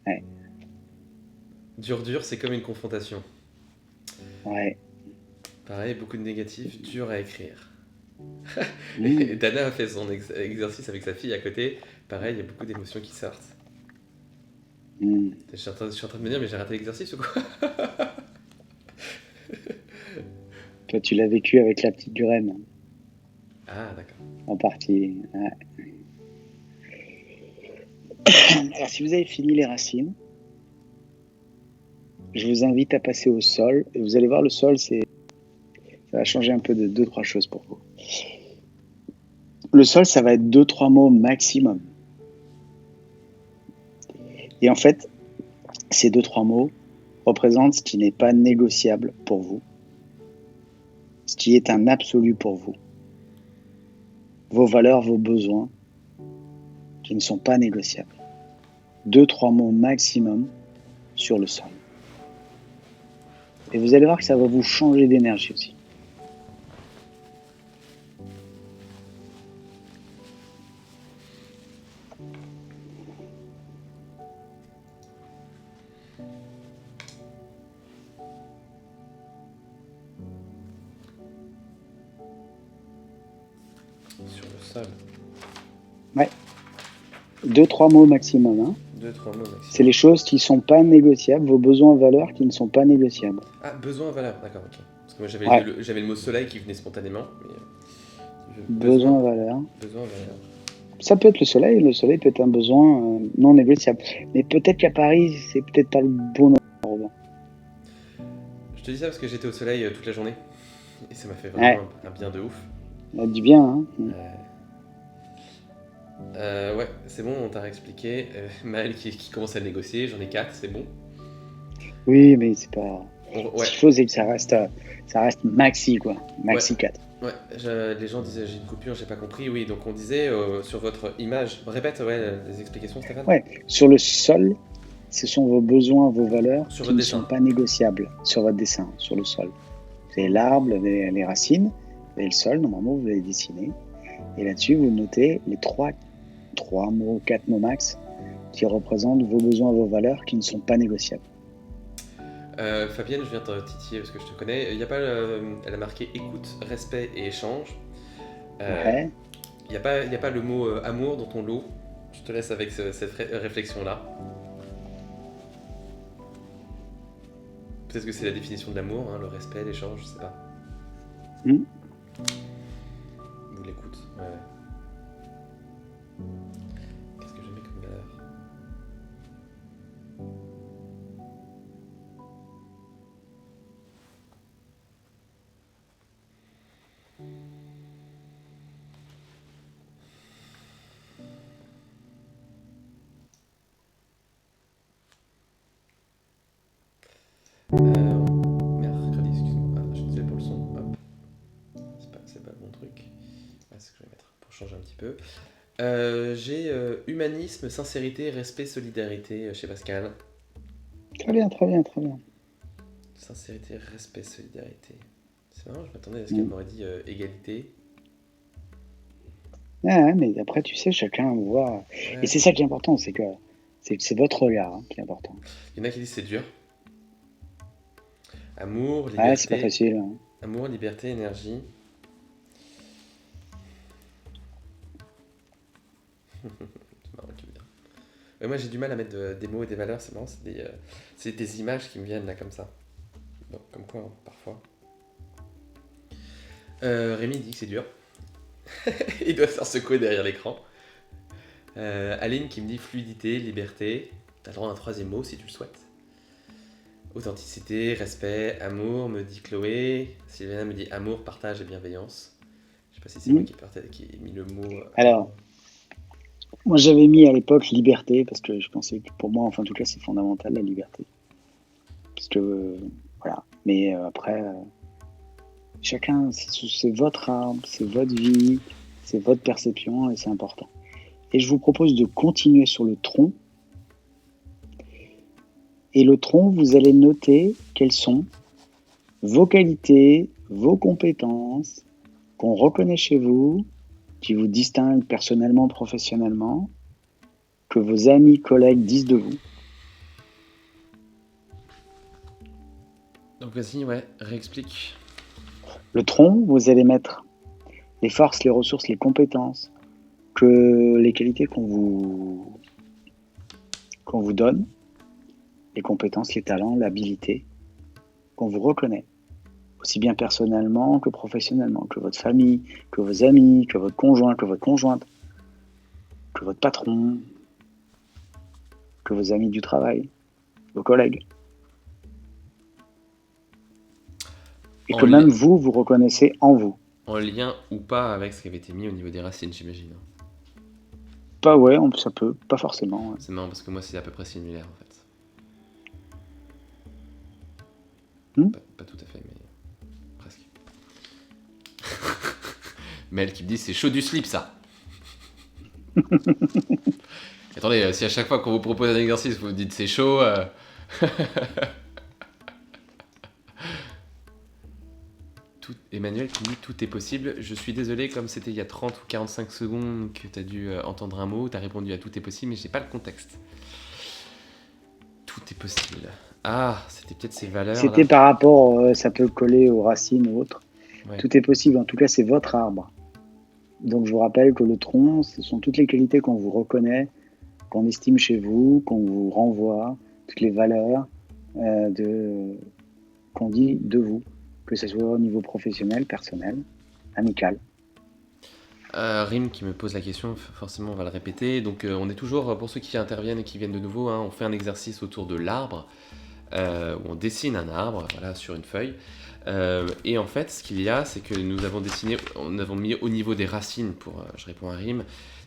Ouais. Dur, c'est comme une confrontation. Ouais. Pareil, beaucoup de négatifs, dur à écrire. Mmh. Et Dana a fait son exercice avec sa fille à côté. Pareil, il y a beaucoup d'émotions qui sortent. Mmh. Je suis en train de me dire, mais j'ai raté l'exercice ou quoi? Toi, tu l'as vécu avec la petite graine, Ah, d'accord. en partie. Ouais. Alors, si vous avez fini les racines, je vous invite à passer au sol. Et vous allez voir, le sol, ça va changer un peu de 2-3 choses pour vous. Le sol, ça va être 2-3 mots maximum. Et en fait, ces 2-3 mots représentent ce qui n'est pas négociable pour vous, ce qui est un absolu pour vous, vos valeurs, vos besoins, qui ne sont pas négociables. 2-3 mots maximum sur le sol. Et vous allez voir que ça va vous changer d'énergie aussi. sol. Ouais. 2-3 mots maximum. Hein. 2-3 mots maximum. C'est les choses qui ne sont pas négociables, vos besoins valeurs qui ne sont pas négociables. Ah, besoin, valeur, d'accord, ok. Parce que moi j'avais le mot soleil qui venait spontanément. Mais, besoin valeur. Besoin, valeur. Ça peut être le soleil peut être un besoin non négociable. Mais peut-être qu'à Paris, c'est peut-être pas le bon endroit. Je te dis ça parce que j'étais au soleil toute la journée. Et ça m'a fait vraiment un bien de ouf. Ça a du bien, hein. Ouais, c'est bon, on t'a réexpliqué. Maël qui commence à le négocier, j'en ai 4, c'est bon. Oui, mais c'est pas... Ouais. Ce qu'il faut, c'est que ça reste maxi, quoi. Maxi 4. Ouais, les gens disaient j'ai une coupure, j'ai pas compris. Oui, donc on disait sur votre image, répète les explications, Stéphane. Ouais, sur le sol, ce sont vos besoins, vos valeurs sur qui ne sont pas négociables sur votre dessin, sur le sol. Vous avez l'arbre, vous avez les racines, vous avez le sol, normalement vous l'avez dessiné. Et là-dessus, vous notez les 3 mots, 4 mots max qui représentent vos besoins, vos valeurs qui ne sont pas négociables. Fabienne, je viens te titiller parce que je te connais. Il y a pas, elle a marqué écoute, respect et échange. Ouais. Il n'y a pas le mot amour dans ton lot. Je te laisse avec cette réflexion-là. Peut-être que c'est la définition de l'amour, hein, le respect, l'échange, je sais pas. Ou l'écoute, ouais. Qu'est-ce que je mets comme valeur ? Mercredi, excuse-moi. Je suis désolé pour le son. Hop. C'est pas le bon truc. C'est ce que je vais mettre pour changer un petit peu. J'ai humanisme, sincérité, respect, solidarité chez Pascal. Très bien. Sincérité, respect, solidarité. C'est marrant, je m'attendais à ce qu'elle m'aurait dit égalité. Ouais, mais après, tu sais, chacun voit. Ouais. Et c'est ça qui est important, c'est que c'est votre regard qui est important. Il y en a qui disent c'est dur. Amour, liberté. Ouais, c'est pas facile. Hein. Amour, liberté, énergie. C'est marrant qui me vient. Moi j'ai du mal à mettre des mots et des valeurs, c'est marrant, c'est des images qui me viennent là comme ça. Donc comme quoi, hein, parfois. Rémi dit que c'est dur. Il doit se faire secouer derrière l'écran. Aline qui me dit fluidité, liberté. T'as le droit à un 3e mot si tu le souhaites. Authenticité, respect, amour, me dit Chloé. Sylviana me dit amour, partage et bienveillance. Je sais pas si c'est moi qui ai mis le mot. Alors, moi j'avais mis à l'époque liberté parce que je pensais que pour moi, enfin en tout cas, c'est fondamental la liberté. Parce que voilà. Mais après, chacun, c'est votre âme, c'est votre vie, c'est votre perception et c'est important. Et je vous propose de continuer sur le tronc. Et le tronc, vous allez noter quelles sont vos qualités, vos compétences qu'on reconnaît chez vous, qui vous distinguent personnellement, professionnellement, que vos amis, collègues disent de vous. Donc vas-y, ouais, réexplique. Le tronc, vous allez mettre les forces, les ressources, les compétences, les qualités qu'on vous donne, les compétences, les talents, l'habilité qu'on vous reconnaît, aussi bien personnellement que professionnellement, que votre famille, que vos amis, que votre conjoint, que votre conjointe, que votre patron, que vos amis du travail, vos collègues. Et que même vous reconnaissez en vous. En lien ou pas avec ce qui avait été mis au niveau des racines, j'imagine. Pas ouais, ça peut, pas forcément. Ouais. C'est marrant parce que moi c'est à peu près similaire en fait. Pas tout à fait, mais presque. Mel qui me dit c'est chaud du slip ça. Attendez, si à chaque fois qu'on vous propose un exercice vous dites c'est chaud. Emmanuel qui dit tout est possible. Je suis désolé, comme c'était il y a 30 ou 45 secondes que tu as dû entendre un mot, tu as répondu à tout est possible, mais j'ai pas le contexte. Tout est possible. Ah, c'était peut-être ces valeurs. C'était là. Par rapport, ça peut coller aux racines ou autres. Ouais. Tout est possible, en tout cas c'est votre arbre. Donc je vous rappelle que le tronc, ce sont toutes les qualités qu'on vous reconnaît, qu'on estime chez vous, qu'on vous renvoie, toutes les valeurs qu'on dit de vous, que ce soit au niveau professionnel, personnel, amical. Rim qui me pose la question, forcément on va le répéter. Donc on est toujours, pour ceux qui interviennent et qui viennent de nouveau, hein, on fait un exercice autour de l'arbre, où on dessine un arbre, voilà, sur une feuille. Et en fait, ce qu'il y a, c'est que nous avons dessiné, on avons mis au niveau des racines, je réponds à Rim,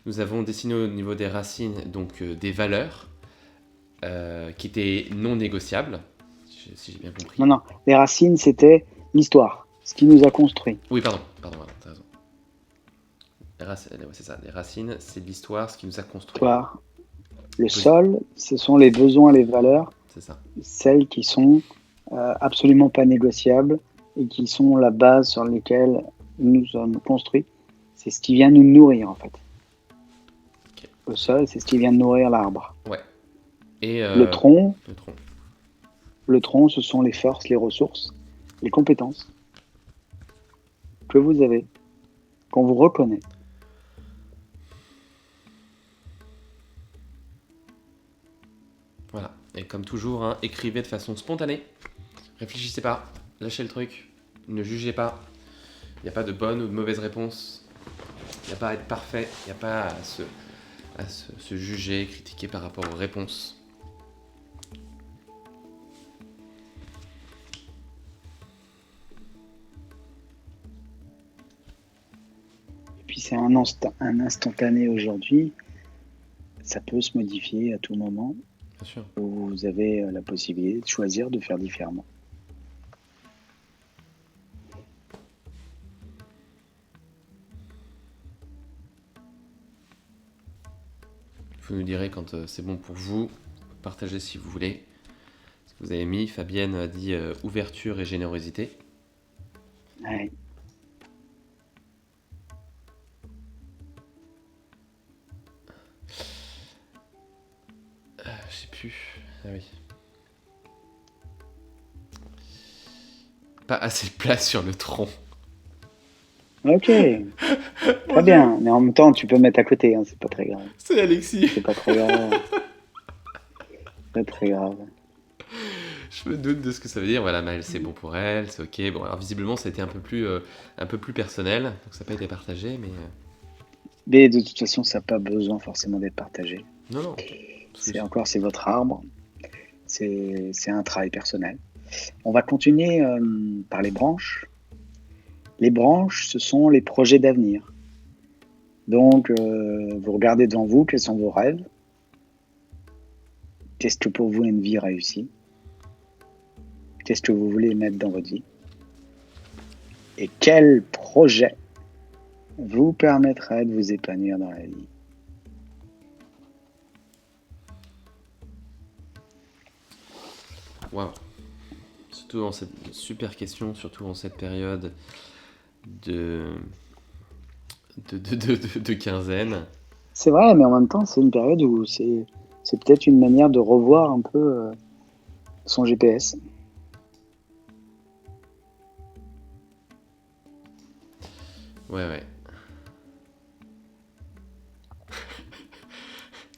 nous avons dessiné au niveau des racines donc des valeurs qui étaient non négociables, si j'ai bien compris. Non, non, les racines, c'était l'histoire, ce qui nous a construit. Oui, pardon, voilà, t'as raison. Ouais, c'est ça, les racines, c'est l'histoire, ce qui nous a construit. L'histoire. Le sol, ce sont les besoins, les valeurs, C'est ça. celles qui sont absolument pas négociables et qui sont la base sur laquelle nous sommes construits. C'est ce qui vient nous nourrir en fait. Okay. Le sol, c'est ce qui vient nourrir l'arbre. Ouais. Et le tronc, le tronc. Le tronc, ce sont les forces, les ressources, les compétences que vous avez, qu'on vous reconnaît. Voilà. Et comme toujours, hein, écrivez de façon spontanée. Réfléchissez pas. Lâchez le truc. Ne jugez pas. Il n'y a pas de bonne ou de mauvaise réponse. Il n'y a pas à être parfait. Il n'y a pas à se juger, critiquer par rapport aux réponses. Et puis c'est un instantané aujourd'hui. Ça peut se modifier à tout moment. Bien sûr. Vous avez la possibilité de choisir de faire différemment. Vous nous direz quand c'est bon pour vous. Partagez si vous voulez. Ce que vous avez mis, Fabienne a dit ouverture et générosité. Ouais. Je sais plus. Ah oui. Pas assez de place sur le tronc. Ok, très bien. Mais en même temps, tu peux mettre à côté, hein, c'est pas très grave. C'est Alexis. C'est pas très grave. Pas très grave. Je me doute de ce que ça veut dire. Voilà, Maëlle, c'est bon pour elle, c'est ok. Bon, alors visiblement, ça a été un peu plus personnel, donc ça n'a pas été partagé, mais. Mais de toute façon, ça n'a pas besoin forcément d'être partagé. Non. C'est votre arbre. C'est un travail personnel. On va continuer par les branches. Les branches, ce sont les projets d'avenir. Donc, vous regardez devant vous, quels sont vos rêves? Qu'est-ce que pour vous est une vie réussie? Qu'est-ce que vous voulez mettre dans votre vie? Et quel projet vous permettrait de vous épanouir dans la vie? Waouh. Surtout dans cette super question, surtout en cette période de quinzaine. C'est vrai, mais en même temps, c'est une période où c'est peut-être une manière de revoir un peu son GPS. Ouais.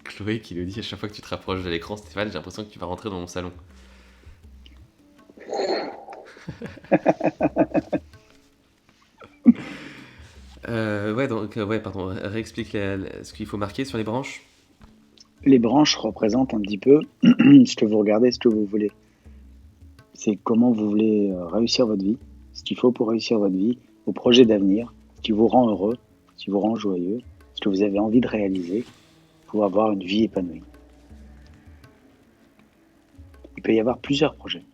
Chloé qui nous dit à chaque fois que tu te rapproches de l'écran, Stéphane, j'ai l'impression que tu vas rentrer dans mon salon. Pardon, réexplique ce qu'il faut marquer sur les branches. Les branches représentent un petit peu ce que vous regardez, ce que vous voulez. C'est comment vous voulez réussir votre vie, ce qu'il faut pour réussir votre vie, vos projets d'avenir, ce qui vous rend heureux, ce qui vous rend joyeux, ce que vous avez envie de réaliser pour avoir une vie épanouie. Il peut y avoir plusieurs projets.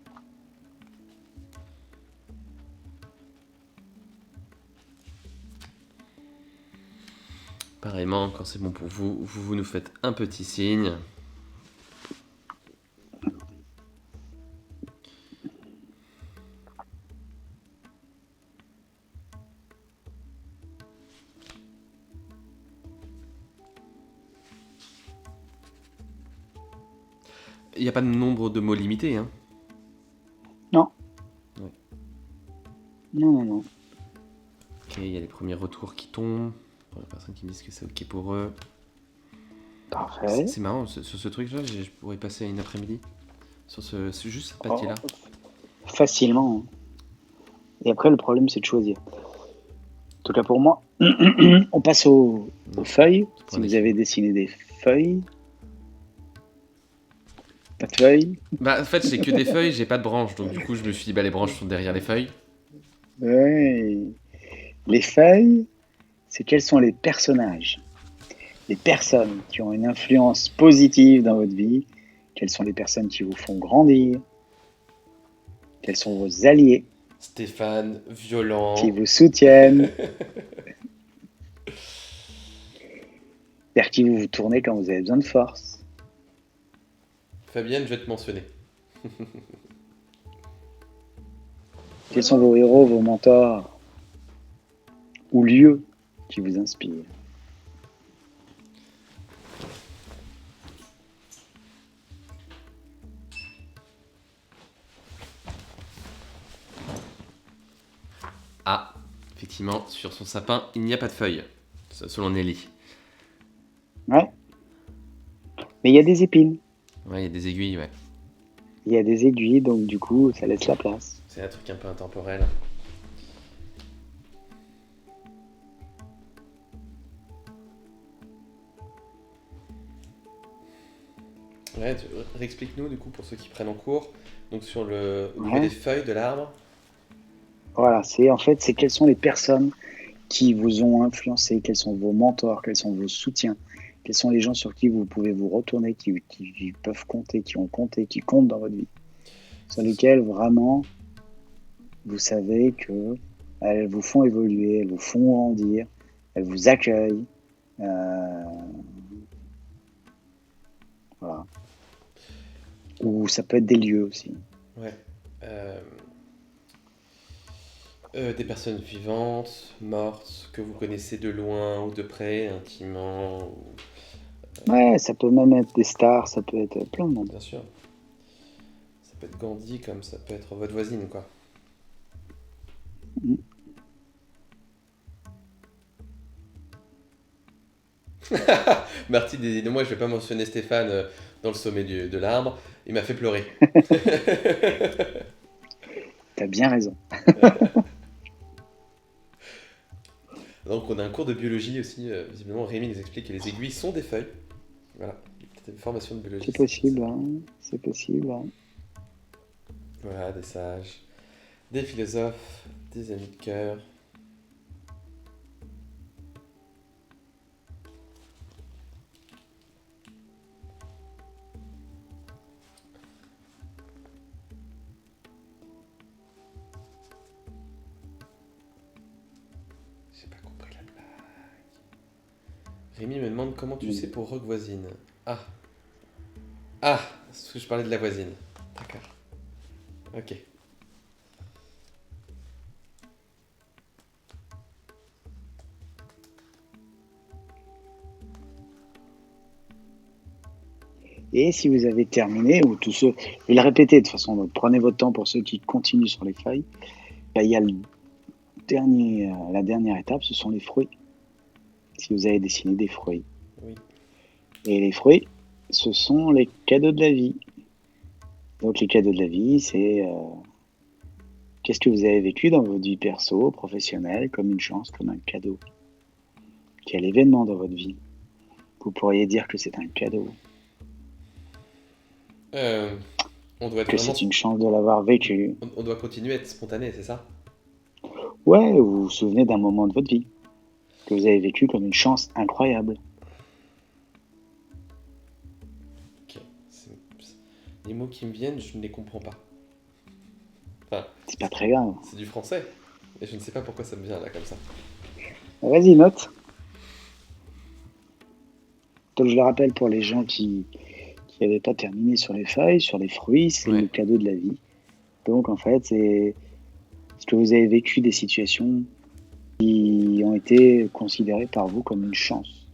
Pareillement, quand c'est bon pour vous, vous nous faites un petit signe. Il n'y a pas de nombre de mots limité, hein? Non. Ouais. Non. Ok, il y a les premiers retours qui tombent. Première personne qui me dit que c'est ok pour eux. Parfait. C'est marrant, sur ce truc-là, je pourrais passer une après-midi. C'est juste cette partie-là. Facilement. Et après, le problème, c'est de choisir. En tout cas, pour moi, on passe aux feuilles. Si vous avez dessiné des feuilles. Pas de feuilles. Bah, en fait, j'ai que des feuilles, j'ai pas de branches. Donc, du coup, je me suis dit, bah, les branches sont derrière les feuilles. Ouais. Les feuilles, c'est quels sont les personnages, les personnes qui ont une influence positive dans votre vie, quelles sont les personnes qui vous font grandir, quels sont vos alliés, Stéphane, violent. qui vous soutiennent, vers qui vous vous tournez quand vous avez besoin de force. Fabienne, je vais te mentionner. Quels sont vos héros, vos mentors ou lieux qui vous inspirent. Ah, effectivement, sur son sapin, il n'y a pas de feuilles, selon Nelly. Ouais. Mais il y a des épines. Ouais, il y a des aiguilles, ouais. Il y a des aiguilles, donc du coup, ça laisse la place. C'est un truc un peu intemporel. Ouais, réexplique-nous du coup pour ceux qui prennent en cours. Donc sur le au niveau des feuilles de l'arbre. Voilà, c'est quelles sont les personnes qui vous ont influencé, quels sont vos mentors, quels sont vos soutiens, quels sont les gens sur qui vous pouvez vous retourner, qui peuvent compter, qui ont compté, qui comptent dans votre vie, sur lesquels vraiment vous savez que elles vous font évoluer, elles vous font grandir, elles vous accueillent. Voilà. Ou ça peut être des lieux aussi. Ouais. Des personnes vivantes, mortes, que vous connaissez de loin ou de près, intimement. Ouais, ça peut même être des stars, ça peut être plein de monde. Bien sûr. Ça peut être Gandhi comme ça peut être votre voisine, quoi. Marty dit, moi je vais pas mentionner Stéphane dans le sommet de l'arbre, il m'a fait pleurer. T'as bien raison. Donc on a un cours de biologie aussi, visiblement Rémi nous explique que les aiguilles sont des feuilles. Voilà, peut-être une formation de biologie. C'est possible, hein. C'est possible. Hein. Voilà, des sages, des philosophes, des amis de cœur. J'ai pas compris la blague. Rémi me demande comment tu sais pour Rock voisine. Ah, parce que je parlais de la voisine. D'accord. Ok. Et si vous avez terminé, ou tous ceux, je vais le répéter de toute façon, donc prenez votre temps pour ceux qui continuent sur les feuilles, bah, il y a la dernière étape, ce sont les fruits. Si vous avez dessiné des fruits. Oui. Et les fruits, ce sont les cadeaux de la vie. Donc les cadeaux de la vie, c'est qu'est-ce que vous avez vécu dans votre vie perso, professionnelle, comme une chance, comme un cadeau. Quel événement dans votre vie vous pourriez dire que c'est un cadeau. On doit être que vraiment... c'est une chance de l'avoir vécu. On doit continuer à être spontané, c'est ça? Ouais, vous vous souvenez d'un moment de votre vie que vous avez vécu comme une chance incroyable. Ok. Les mots qui me viennent, je ne les comprends pas. Enfin, c'est pas très grave. C'est du français. Et je ne sais pas pourquoi ça me vient là comme ça. Vas-y, note. Donc je le rappelle pour les gens qui n'avaient pas terminé sur les feuilles, sur les fruits, c'est le cadeau de la vie. Donc en fait, c'est ce que vous avez vécu des situations qui ont été considérées par vous comme une chance.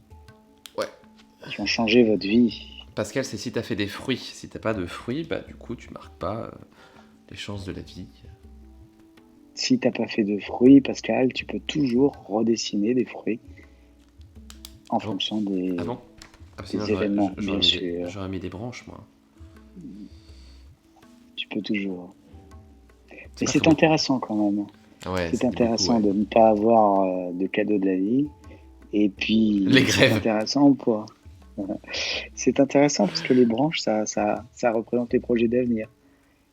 Ouais. Qui ont changé votre vie. Pascal, c'est si t'as fait des fruits. Si t'as pas de fruits, bah du coup tu marques pas les chances de la vie. Si t'as pas fait de fruits, Pascal, tu peux toujours redessiner des fruits en Ah bon? fonction Ah bon? Ah, parce que sinon des événements, j'aurais bien mis sûr. j'aurais mis des branches, moi. Tu peux toujours. C'est Mais pas faux. c'est intéressant quand même. Ah ouais, C'est c'est beaucoup, intéressant ouais. de ne pas avoir de cadeau de la vie. Et Les puis, c'est grèves. intéressant pour. C'est intéressant parce que les branches, ça représente les projets d'avenir.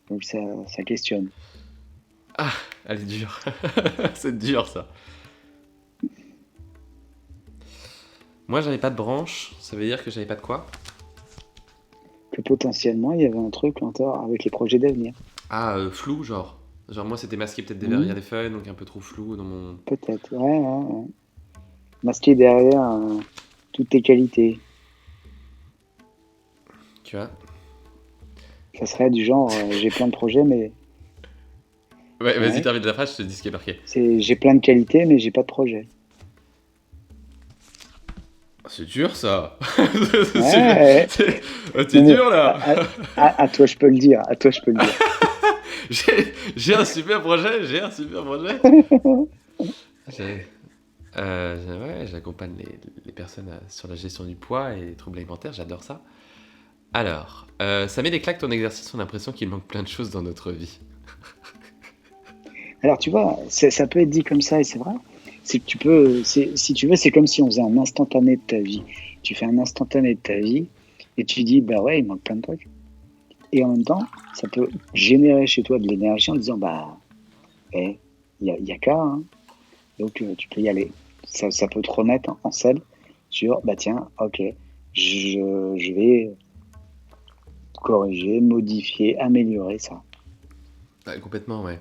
Donc, ça questionne. Ah, elle est dure. C'est dur, ça. Moi, j'avais pas de branche. Ça veut dire que j'avais pas de quoi? Que potentiellement, il y avait un truc encore avec les projets d'avenir. Ah, flou, genre. Genre, moi, c'était masqué peut-être derrière Hmm, des feuilles, donc un peu trop flou dans mon. peut-être, ouais, ouais, ouais. Masquer derrière toutes tes qualités. Tu vois? Ça serait du genre, j'ai plein de projets, mais Ouais, vas-y, ouais, termine la phrase, je te dis ce qui est marqué. j'ai plein de qualités, mais j'ai pas de projet. C'est dur, ça. Ouais, T'es non mais dur, là. à toi je peux le dire, à toi je peux le dire. J'ai un super projet, j'ai un super projet. J'ai- ouais, j'accompagne les personnes sur la gestion du poids et les troubles alimentaires, j'adore ça. Alors, ça met des claques ton exercice, on a l'impression qu'il manque plein de choses dans notre vie. Alors tu vois, ça peut être dit comme ça et c'est vrai. C'est que tu peux, si tu veux, c'est comme si on faisait un instantané de ta vie. Tu fais un instantané de ta vie et tu dis, bah ouais, il manque plein de trucs. Et en même temps, ça peut générer chez toi de l'énergie en disant, bah, y a qu'à, hein. Donc tu peux y aller. Ça peut te remettre en selle sur, bah tiens, ok, je vais corriger, modifier, améliorer ça. Ah, complètement, ouais.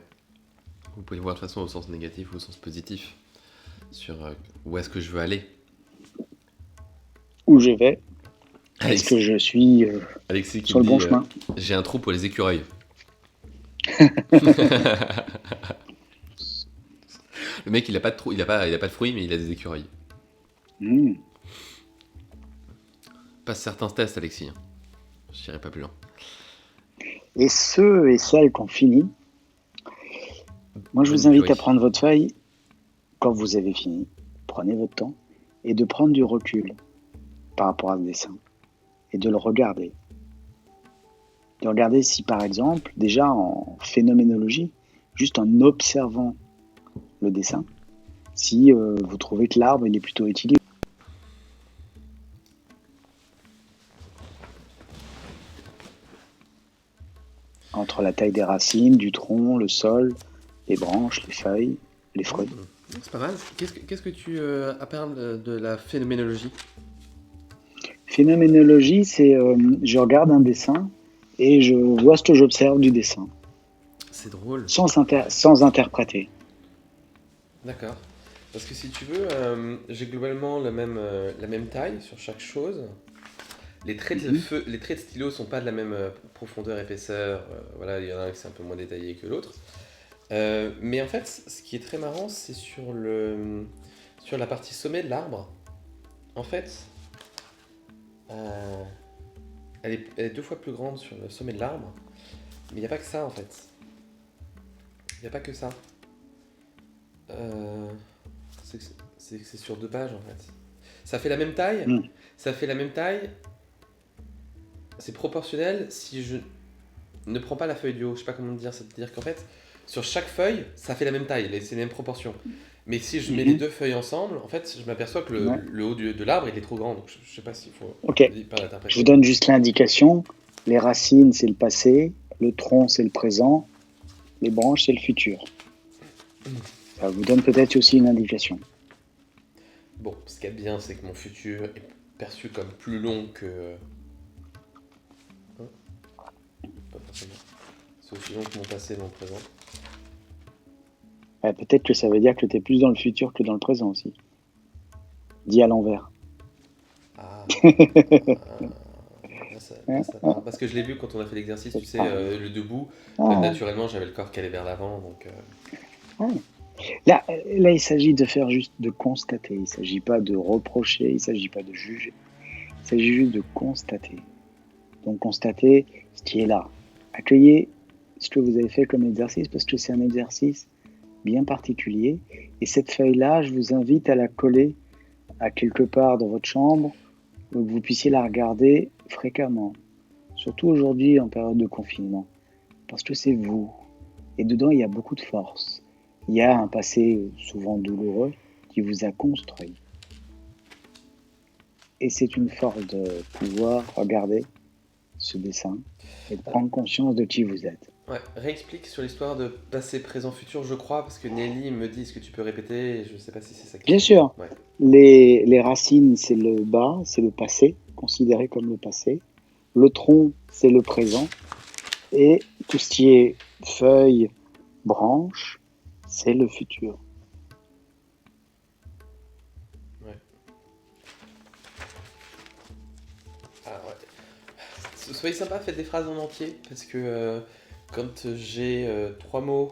Vous pouvez voir de toute façon au sens négatif ou au sens positif sur où est-ce que je veux aller. Où je vais, est-ce que Alexis, je suis Alexis qui sur me le bon dit chemin? j'ai un trou pour les écureuils. Le mec il a pas de trou, il a pas de fruits mais il a des écureuils. Hmm. Passe certains tests Alexis. Hein. Je n'irai pas plus loin. Et ceux et celles qui ont fini, moi je Bonne vous invite à écureuil. prendre votre feuille quand vous avez fini. Prenez votre temps et de prendre du recul par rapport à ce dessin et de le regarder. De regarder si par exemple, déjà en phénoménologie, juste en observant le dessin, si vous trouvez que l'arbre il est plutôt équilibré entre la taille des racines, du tronc, le sol, les branches, les feuilles, les fruits. C'est pas mal. Qu'est-ce que tu appelles de la phénoménologie? Phénoménologie, c'est je regarde un dessin et je vois ce que j'observe du dessin, C'est drôle. sans interpréter. D'accord. Parce que si tu veux, j'ai globalement la même taille sur chaque chose. Mhm. Les traits de stylo sont pas de la même profondeur, épaisseur. Voilà, il y en a un qui c'est un peu moins détaillé que l'autre. Mais en fait, ce qui est très marrant, c'est sur la partie sommet de l'arbre. En fait, euh, elle est deux fois plus grande sur le sommet de l'arbre. Mais il n'y a pas que ça en fait. Il n'y a pas que ça. Euh, c'est sur deux pages en fait. Ça fait la même taille. Mm. Ça fait la même taille. C'est proportionnel si je ne prends pas la feuille du haut. Je sais pas comment dire. C'est-à-dire qu'en fait, sur chaque feuille, ça fait la même taille. C'est les mêmes proportions. Mais si je mets les Mhm. deux feuilles ensemble, en fait, je m'aperçois que Ouais. le haut de l'arbre, il est trop grand. Donc je sais pas s'il faut Ok, pas je vous l'interpréter. donne juste l'indication. Les racines, c'est le passé, le tronc, c'est le présent, les branches, c'est le futur. Ça vous donne peut-être aussi une indication. Bon, ce qui est bien, c'est que mon futur est perçu comme plus long que... Hein, pas forcément. C'est aussi long que mon passé et mon présent. Ouais, peut-être que ça veut dire que tu es plus dans le futur que dans le présent aussi. Dit à l'envers. Ah, là, Hein, ça hein, parle. Parce que je l'ai vu quand on a fait l'exercice, ça tu sais, parle. le debout. Ah, Naturellement, j'avais le corps qui allait vers l'avant, donc... ouais. Là, il s'agit de faire juste de constater. Il ne s'agit pas de reprocher, il ne s'agit pas de juger. Il s'agit juste de constater. Donc, constater ce qui est là. Accueillez ce que vous avez fait comme exercice parce que c'est un exercice bien particulier. Et cette feuille-là, je vous invite à la coller à quelque part dans votre chambre, où vous puissiez la regarder fréquemment. Surtout aujourd'hui en période de confinement. Parce que c'est vous. Et dedans, il y a beaucoup de force. Il y a un passé souvent douloureux qui vous a construit. Et c'est une force de pouvoir regarder ce dessin et de prendre conscience de qui vous êtes. Ouais, réexplique sur l'histoire de passé, présent, futur, je crois, parce que Nelly me dit, est-ce que tu peux répéter? Je ne sais pas si c'est sa Bien question. sûr, Ouais, les racines, c'est le bas, c'est le passé, considéré comme le passé. Le tronc, c'est le présent. Et tout ce qui est feuilles, branches, c'est le futur. ouais. Ah, ouais. Soyez sympa, faites des phrases en entier, parce que quand j'ai 3 mots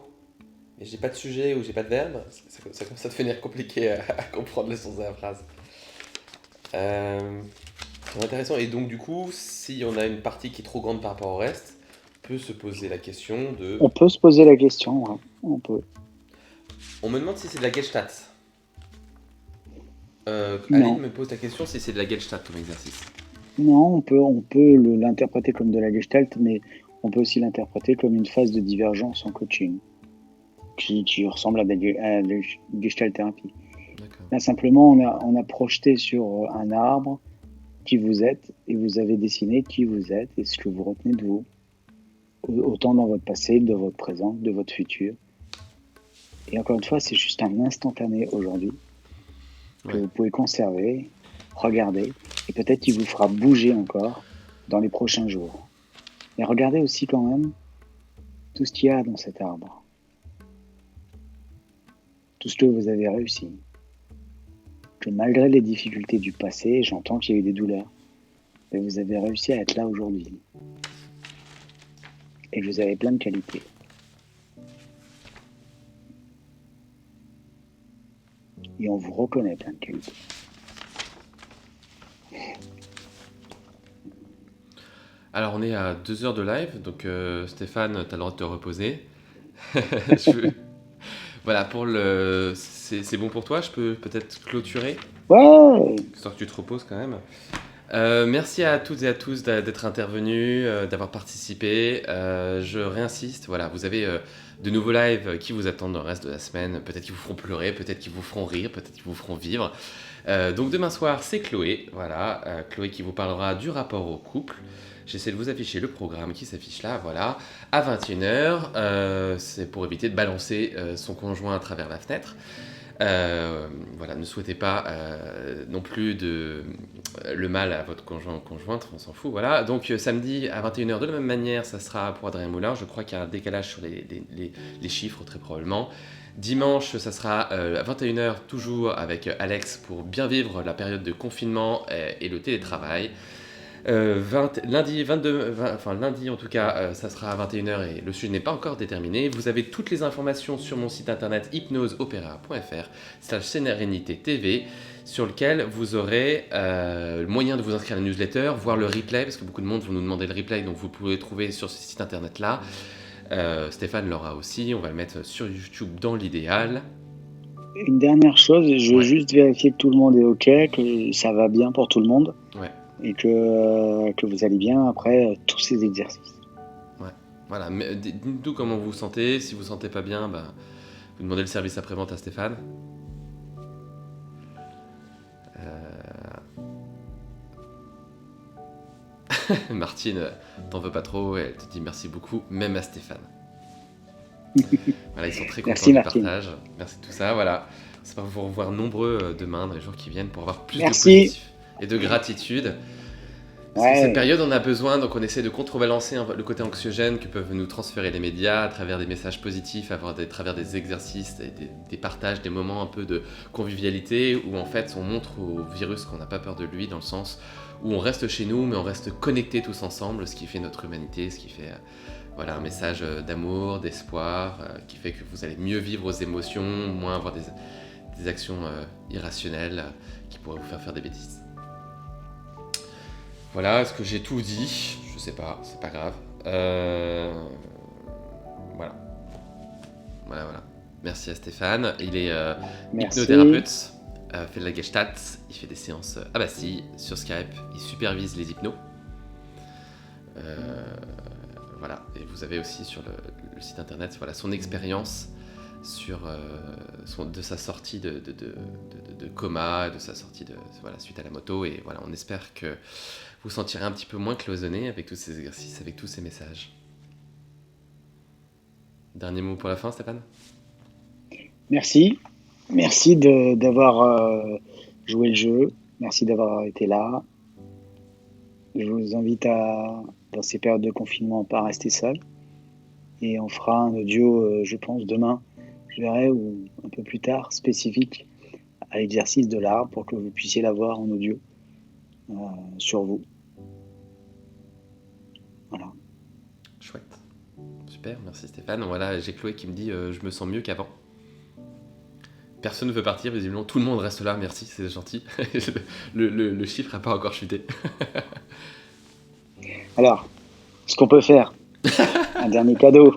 et j'ai pas de sujet ou j'ai pas de verbe, ça commence à devenir compliqué à comprendre le sens de la phrase. Euh, c'est intéressant. Et donc, du coup, si on a une partie qui est trop grande par rapport au reste, on peut se poser la question de. On peut se poser la question, ouais, on peut. On me demande si c'est de la Gestalt. Aline Non, me pose la question si c'est de la Gestalt comme exercice. non, on peut l'interpréter comme de la gestalt, mais on peut aussi l'interpréter comme une phase de divergence en coaching, qui ressemble à la gestalt thérapie. D'accord. Là, simplement, on a projeté sur un arbre qui vous êtes, et vous avez dessiné qui vous êtes et ce que vous retenez de vous, autant dans votre passé, de votre présent, de votre futur. Et encore une fois, c'est juste un instantané aujourd'hui que Ouais. vous pouvez conserver, regarder, et peut-être qu'il vous fera bouger encore dans les prochains jours. Et regardez aussi quand même tout ce qu'il y a dans cet arbre, tout ce que vous avez réussi. Que malgré les difficultés du passé, j'entends qu'il y a eu des douleurs, mais vous avez réussi à être là aujourd'hui. Et que vous avez plein de qualités. Et on vous reconnaît plein de qualités. Alors, on est à 2 heures de live, donc Stéphane, tu as le droit de te reposer. Je- Voilà, c'est bon pour toi, je peux peut-être clôturer, Ouais, histoire que tu te reposes quand même. Merci à toutes et à tous d'être intervenus, d'avoir participé. Je réinsiste, voilà, vous avez de nouveaux lives qui vous attendent dans le reste de la semaine. Peut-être qu'ils vous feront pleurer, peut-être qu'ils vous feront rire, peut-être qu'ils vous feront vivre. Donc demain soir, c'est Chloé, voilà, Chloé qui vous parlera du rapport au couple. J'essaie de vous afficher le programme qui s'affiche là, voilà, à 21h. C'est pour éviter de balancer son conjoint à travers la fenêtre. Voilà, ne souhaitez pas non plus le mal à votre conjoint ou conjointe, on s'en fout. Voilà. Donc samedi à 21h de la même manière, ça sera pour Adrien Moulin. Je crois qu'il y a un décalage sur les chiffres très probablement. Dimanche, ça sera à 21h toujours avec Alex pour bien vivre la période de confinement et le télétravail. Lundi 22, enfin lundi en tout cas, ça sera à 21h et le sujet n'est pas encore déterminé. Vous avez toutes les informations sur mon site internet hypnoseopéra.fr/Sérénité TV, sur lequel vous aurez le moyen de vous inscrire à la newsletter, voir le replay, parce que beaucoup de monde vont nous demander le replay, donc vous pouvez le trouver sur ce site internet là. Stéphane l'aura aussi, on va le mettre sur YouTube dans l'idéal. une dernière chose, je veux Ouais, juste vérifier que tout le monde est OK, que ça va bien pour tout le monde ouais, et que vous allez bien après tous ces exercices. ouais. Voilà, dites-nous comment vous vous sentez. Si vous ne vous sentez pas bien, bah, vous demandez le service après-vente à Stéphane. Martine, t'en veux pas trop, elle te dit merci beaucoup, même à Stéphane. Voilà, ils sont très contents Merci du Martine. partage. Merci de tout ça, voilà. C'est pour vous revoir nombreux demain, dans les jours qui viennent, pour avoir plus de Merci. positif et de gratitude. Parce que cette Ouais, période, on a besoin, donc on essaie de contrebalancer le côté anxiogène que peuvent nous transférer les médias à travers des messages positifs, à travers des exercices, des partages, des moments un peu de convivialité où en fait on montre au virus qu'on n'a pas peur de lui, dans le sens où on reste chez nous, mais on reste connectés tous ensemble, ce qui fait notre humanité, ce qui fait voilà, un message d'amour, d'espoir, qui fait que vous allez mieux vivre vos émotions, moins avoir des actions irrationnelles qui pourraient vous faire faire des bêtises. Voilà, est-ce que j'ai tout dit? Je sais pas, c'est pas grave. Voilà. Voilà. Merci à Stéphane. Il est merci. hypnothérapeute fait de la Gestalt, il fait des séances à Bastille, sur Skype, il supervise les hypnos. Voilà, et vous avez aussi sur le site internet voilà, son expérience de sa sortie de coma, de sa sortie suite à la moto, et voilà, on espère que vous sentirez un petit peu moins cloisonné avec tous ces exercices, avec tous ces messages. Dernier mot pour la fin, Stéphane ? Merci. Merci d'avoir joué le jeu. Merci d'avoir été là. Je vous invite dans ces périodes de confinement, pas à rester seul. Et on fera un audio, je pense, demain, je verrai, ou un peu plus tard, spécifique à l'exercice de l'arbre pour que vous puissiez l'avoir en audio sur vous. Voilà. Chouette. Super, merci Stéphane. Voilà, j'ai Chloé qui me dit je me sens mieux qu'avant. Personne ne veut partir, visiblement tout le monde reste là, merci, c'est gentil. le chiffre n'a pas encore chuté. Alors, ce qu'on peut faire, un dernier cadeau.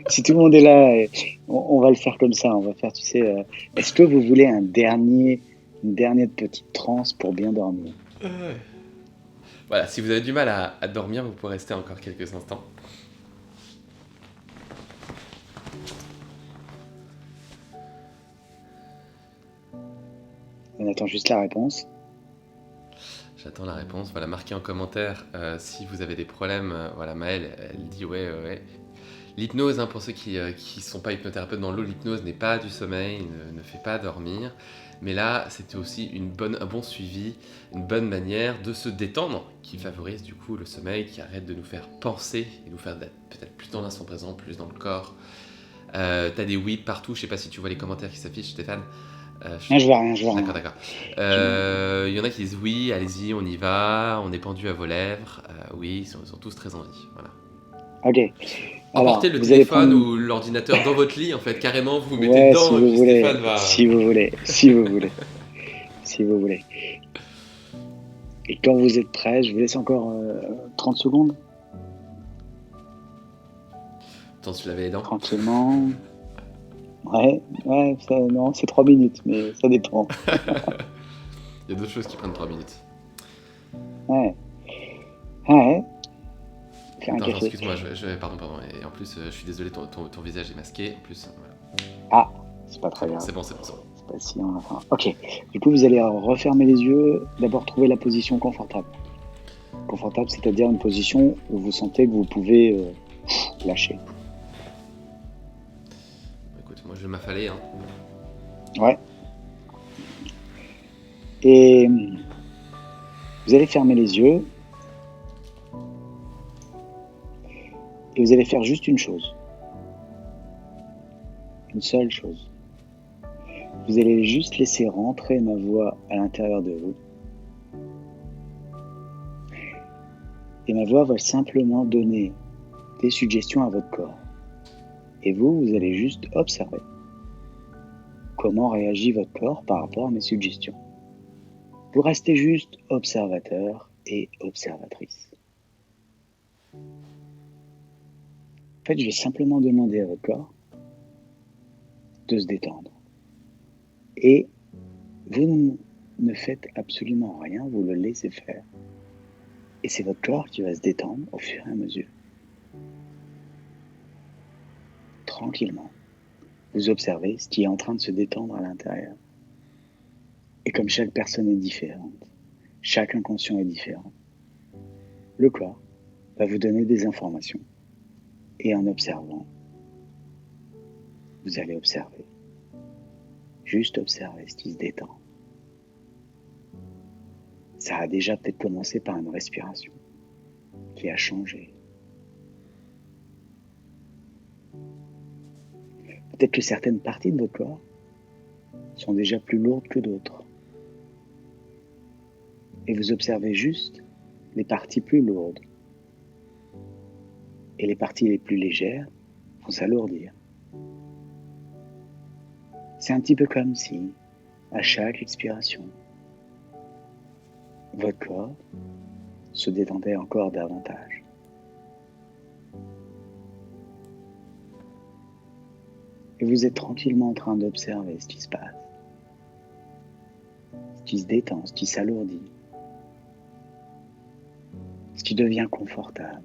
Si tout le monde est là, on va le faire comme ça. On va faire, tu sais, est-ce que vous voulez une dernière petite transe pour bien dormir ? Voilà, si vous avez du mal à dormir, vous pouvez rester encore quelques instants. On attend juste la réponse. J'attends la réponse. Voilà, marquez en commentaire si vous avez des problèmes. Voilà, Maëlle, elle dit ouais. L'hypnose, pour ceux qui ne sont pas hypnothérapeutes dans l'eau, l'hypnose n'est pas du sommeil, ne fait pas dormir. Mais là, c'était aussi un bon suivi, une bonne manière de se détendre, qui favorise du coup le sommeil, qui arrête de nous faire penser et nous faire peut-être plus dans l'instant présent, plus dans le corps. T'as des oui partout, je sais pas si tu vois les commentaires qui s'affichent, Stéphane. Non, je vois rien, je vois rien. D'accord. Il y en a qui disent oui, allez-y, on y va, on est pendu à vos lèvres. Oui, ils sont tous très en vie. Voilà. Ok. Emportez le téléphone ou l'ordinateur dans votre lit, en fait, carrément, vous mettez dedans, si et puis Stéphane va... Si vous voulez. Et quand vous êtes prêts, je vous laisse encore 30 secondes. Attends, tu lavais les dents. Tranquillement. Ouais, non, c'est 3 minutes, mais ça dépend. Il y a d'autres choses qui prennent 3 minutes. Ouais. Attends, excuse-moi, pardon. Et en plus, je suis désolé, ton visage est masqué. En plus, voilà. Ah, c'est pas très grave. C'est bon. C'est pas si on enfin... Ok. Du coup, vous allez refermer les yeux. D'abord, trouver la position confortable. Confortable, c'est-à-dire une position où vous sentez que vous pouvez lâcher. Écoute, moi, je vais m'affaler. Ouais. Et vous allez fermer les yeux. Et vous allez faire juste une chose. Une seule chose. Vous allez juste laisser rentrer ma voix à l'intérieur de vous. Et ma voix va simplement donner des suggestions à votre corps. Et vous allez juste observer comment réagit votre corps par rapport à mes suggestions. Vous restez juste observateur et observatrice. En fait, je vais simplement demander à votre corps de se détendre. Et vous ne faites absolument rien, vous le laissez faire. Et c'est votre corps qui va se détendre au fur et à mesure. Tranquillement. Vous observez ce qui est en train de se détendre à l'intérieur. Et comme chaque personne est différente, chaque inconscient est différent, le corps va vous donner des informations. Et en observant, vous allez observer. Juste observer ce qui se détend. Ça a déjà peut-être commencé par une respiration qui a changé. Peut-être que certaines parties de votre corps sont déjà plus lourdes que d'autres. Et vous observez juste les parties plus lourdes. Et les parties les plus légères vont s'alourdir. C'est un petit peu comme si, à chaque expiration, votre corps se détendait encore davantage. Et vous êtes tranquillement en train d'observer ce qui se passe. qui se détend, ce qui s'alourdit, ce qui devient confortable.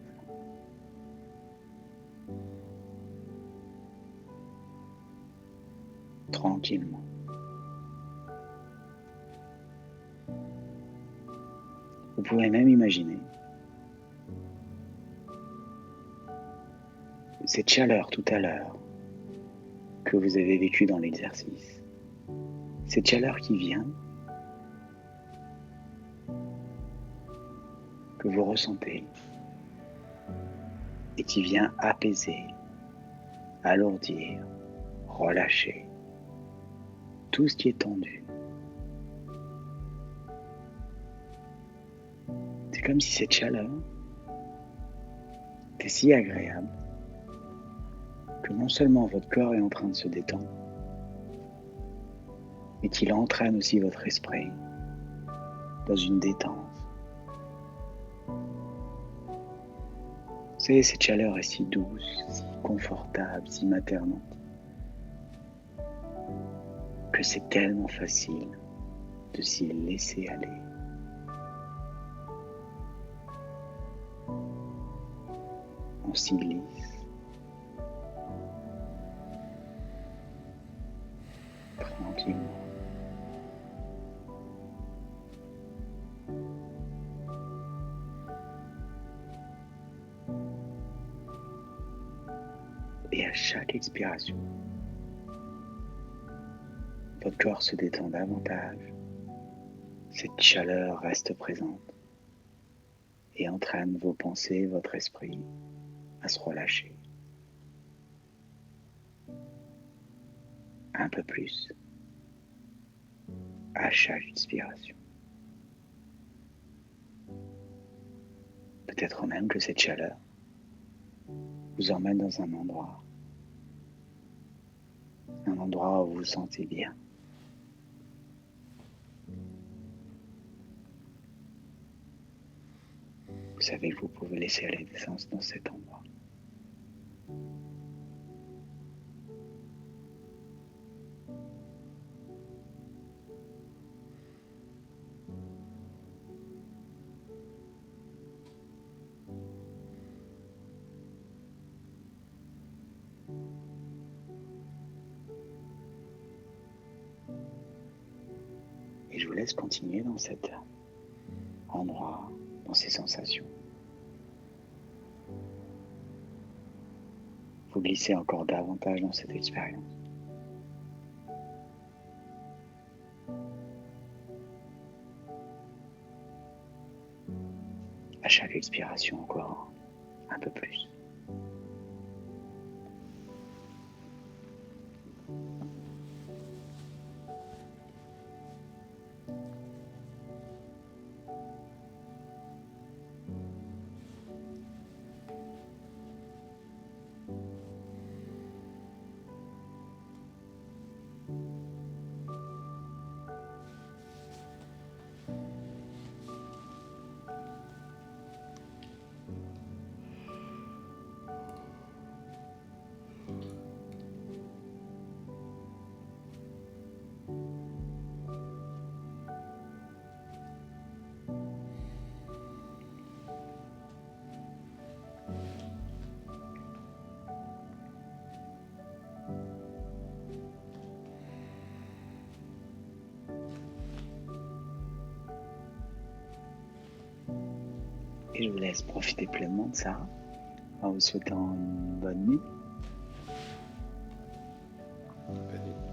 Tranquillement. Vous pouvez même imaginer cette chaleur tout à l'heure que vous avez vécue dans l'exercice. Cette chaleur qui vient, que vous ressentez et qui vient apaiser, alourdir, relâcher tout ce qui est tendu. C'est comme si cette chaleur était si agréable que non seulement votre corps est en train de se détendre, mais qu'il entraîne aussi votre esprit dans une détente. Vous savez, cette chaleur est si douce, si confortable, si maternante, que c'est tellement facile de s'y laisser aller. On s'y glisse. Tranquillement. Et à chaque expiration, votre corps se détend davantage. Cette chaleur reste présente et entraîne vos pensées, votre esprit à se relâcher. Un peu plus à chaque expiration. Peut-être même que cette chaleur vous emmène dans un endroit où vous vous sentez bien. Vous savez que vous pouvez laisser aller l'essence dans cet endroit. Et je vous laisse continuer dans cet endroit, dans ces sensations. Vous glissez encore davantage dans cette expérience. À chaque expiration encore un peu plus. Et je vous laisse profiter pleinement de ça en vous souhaitant une bonne nuit. Bonne nuit.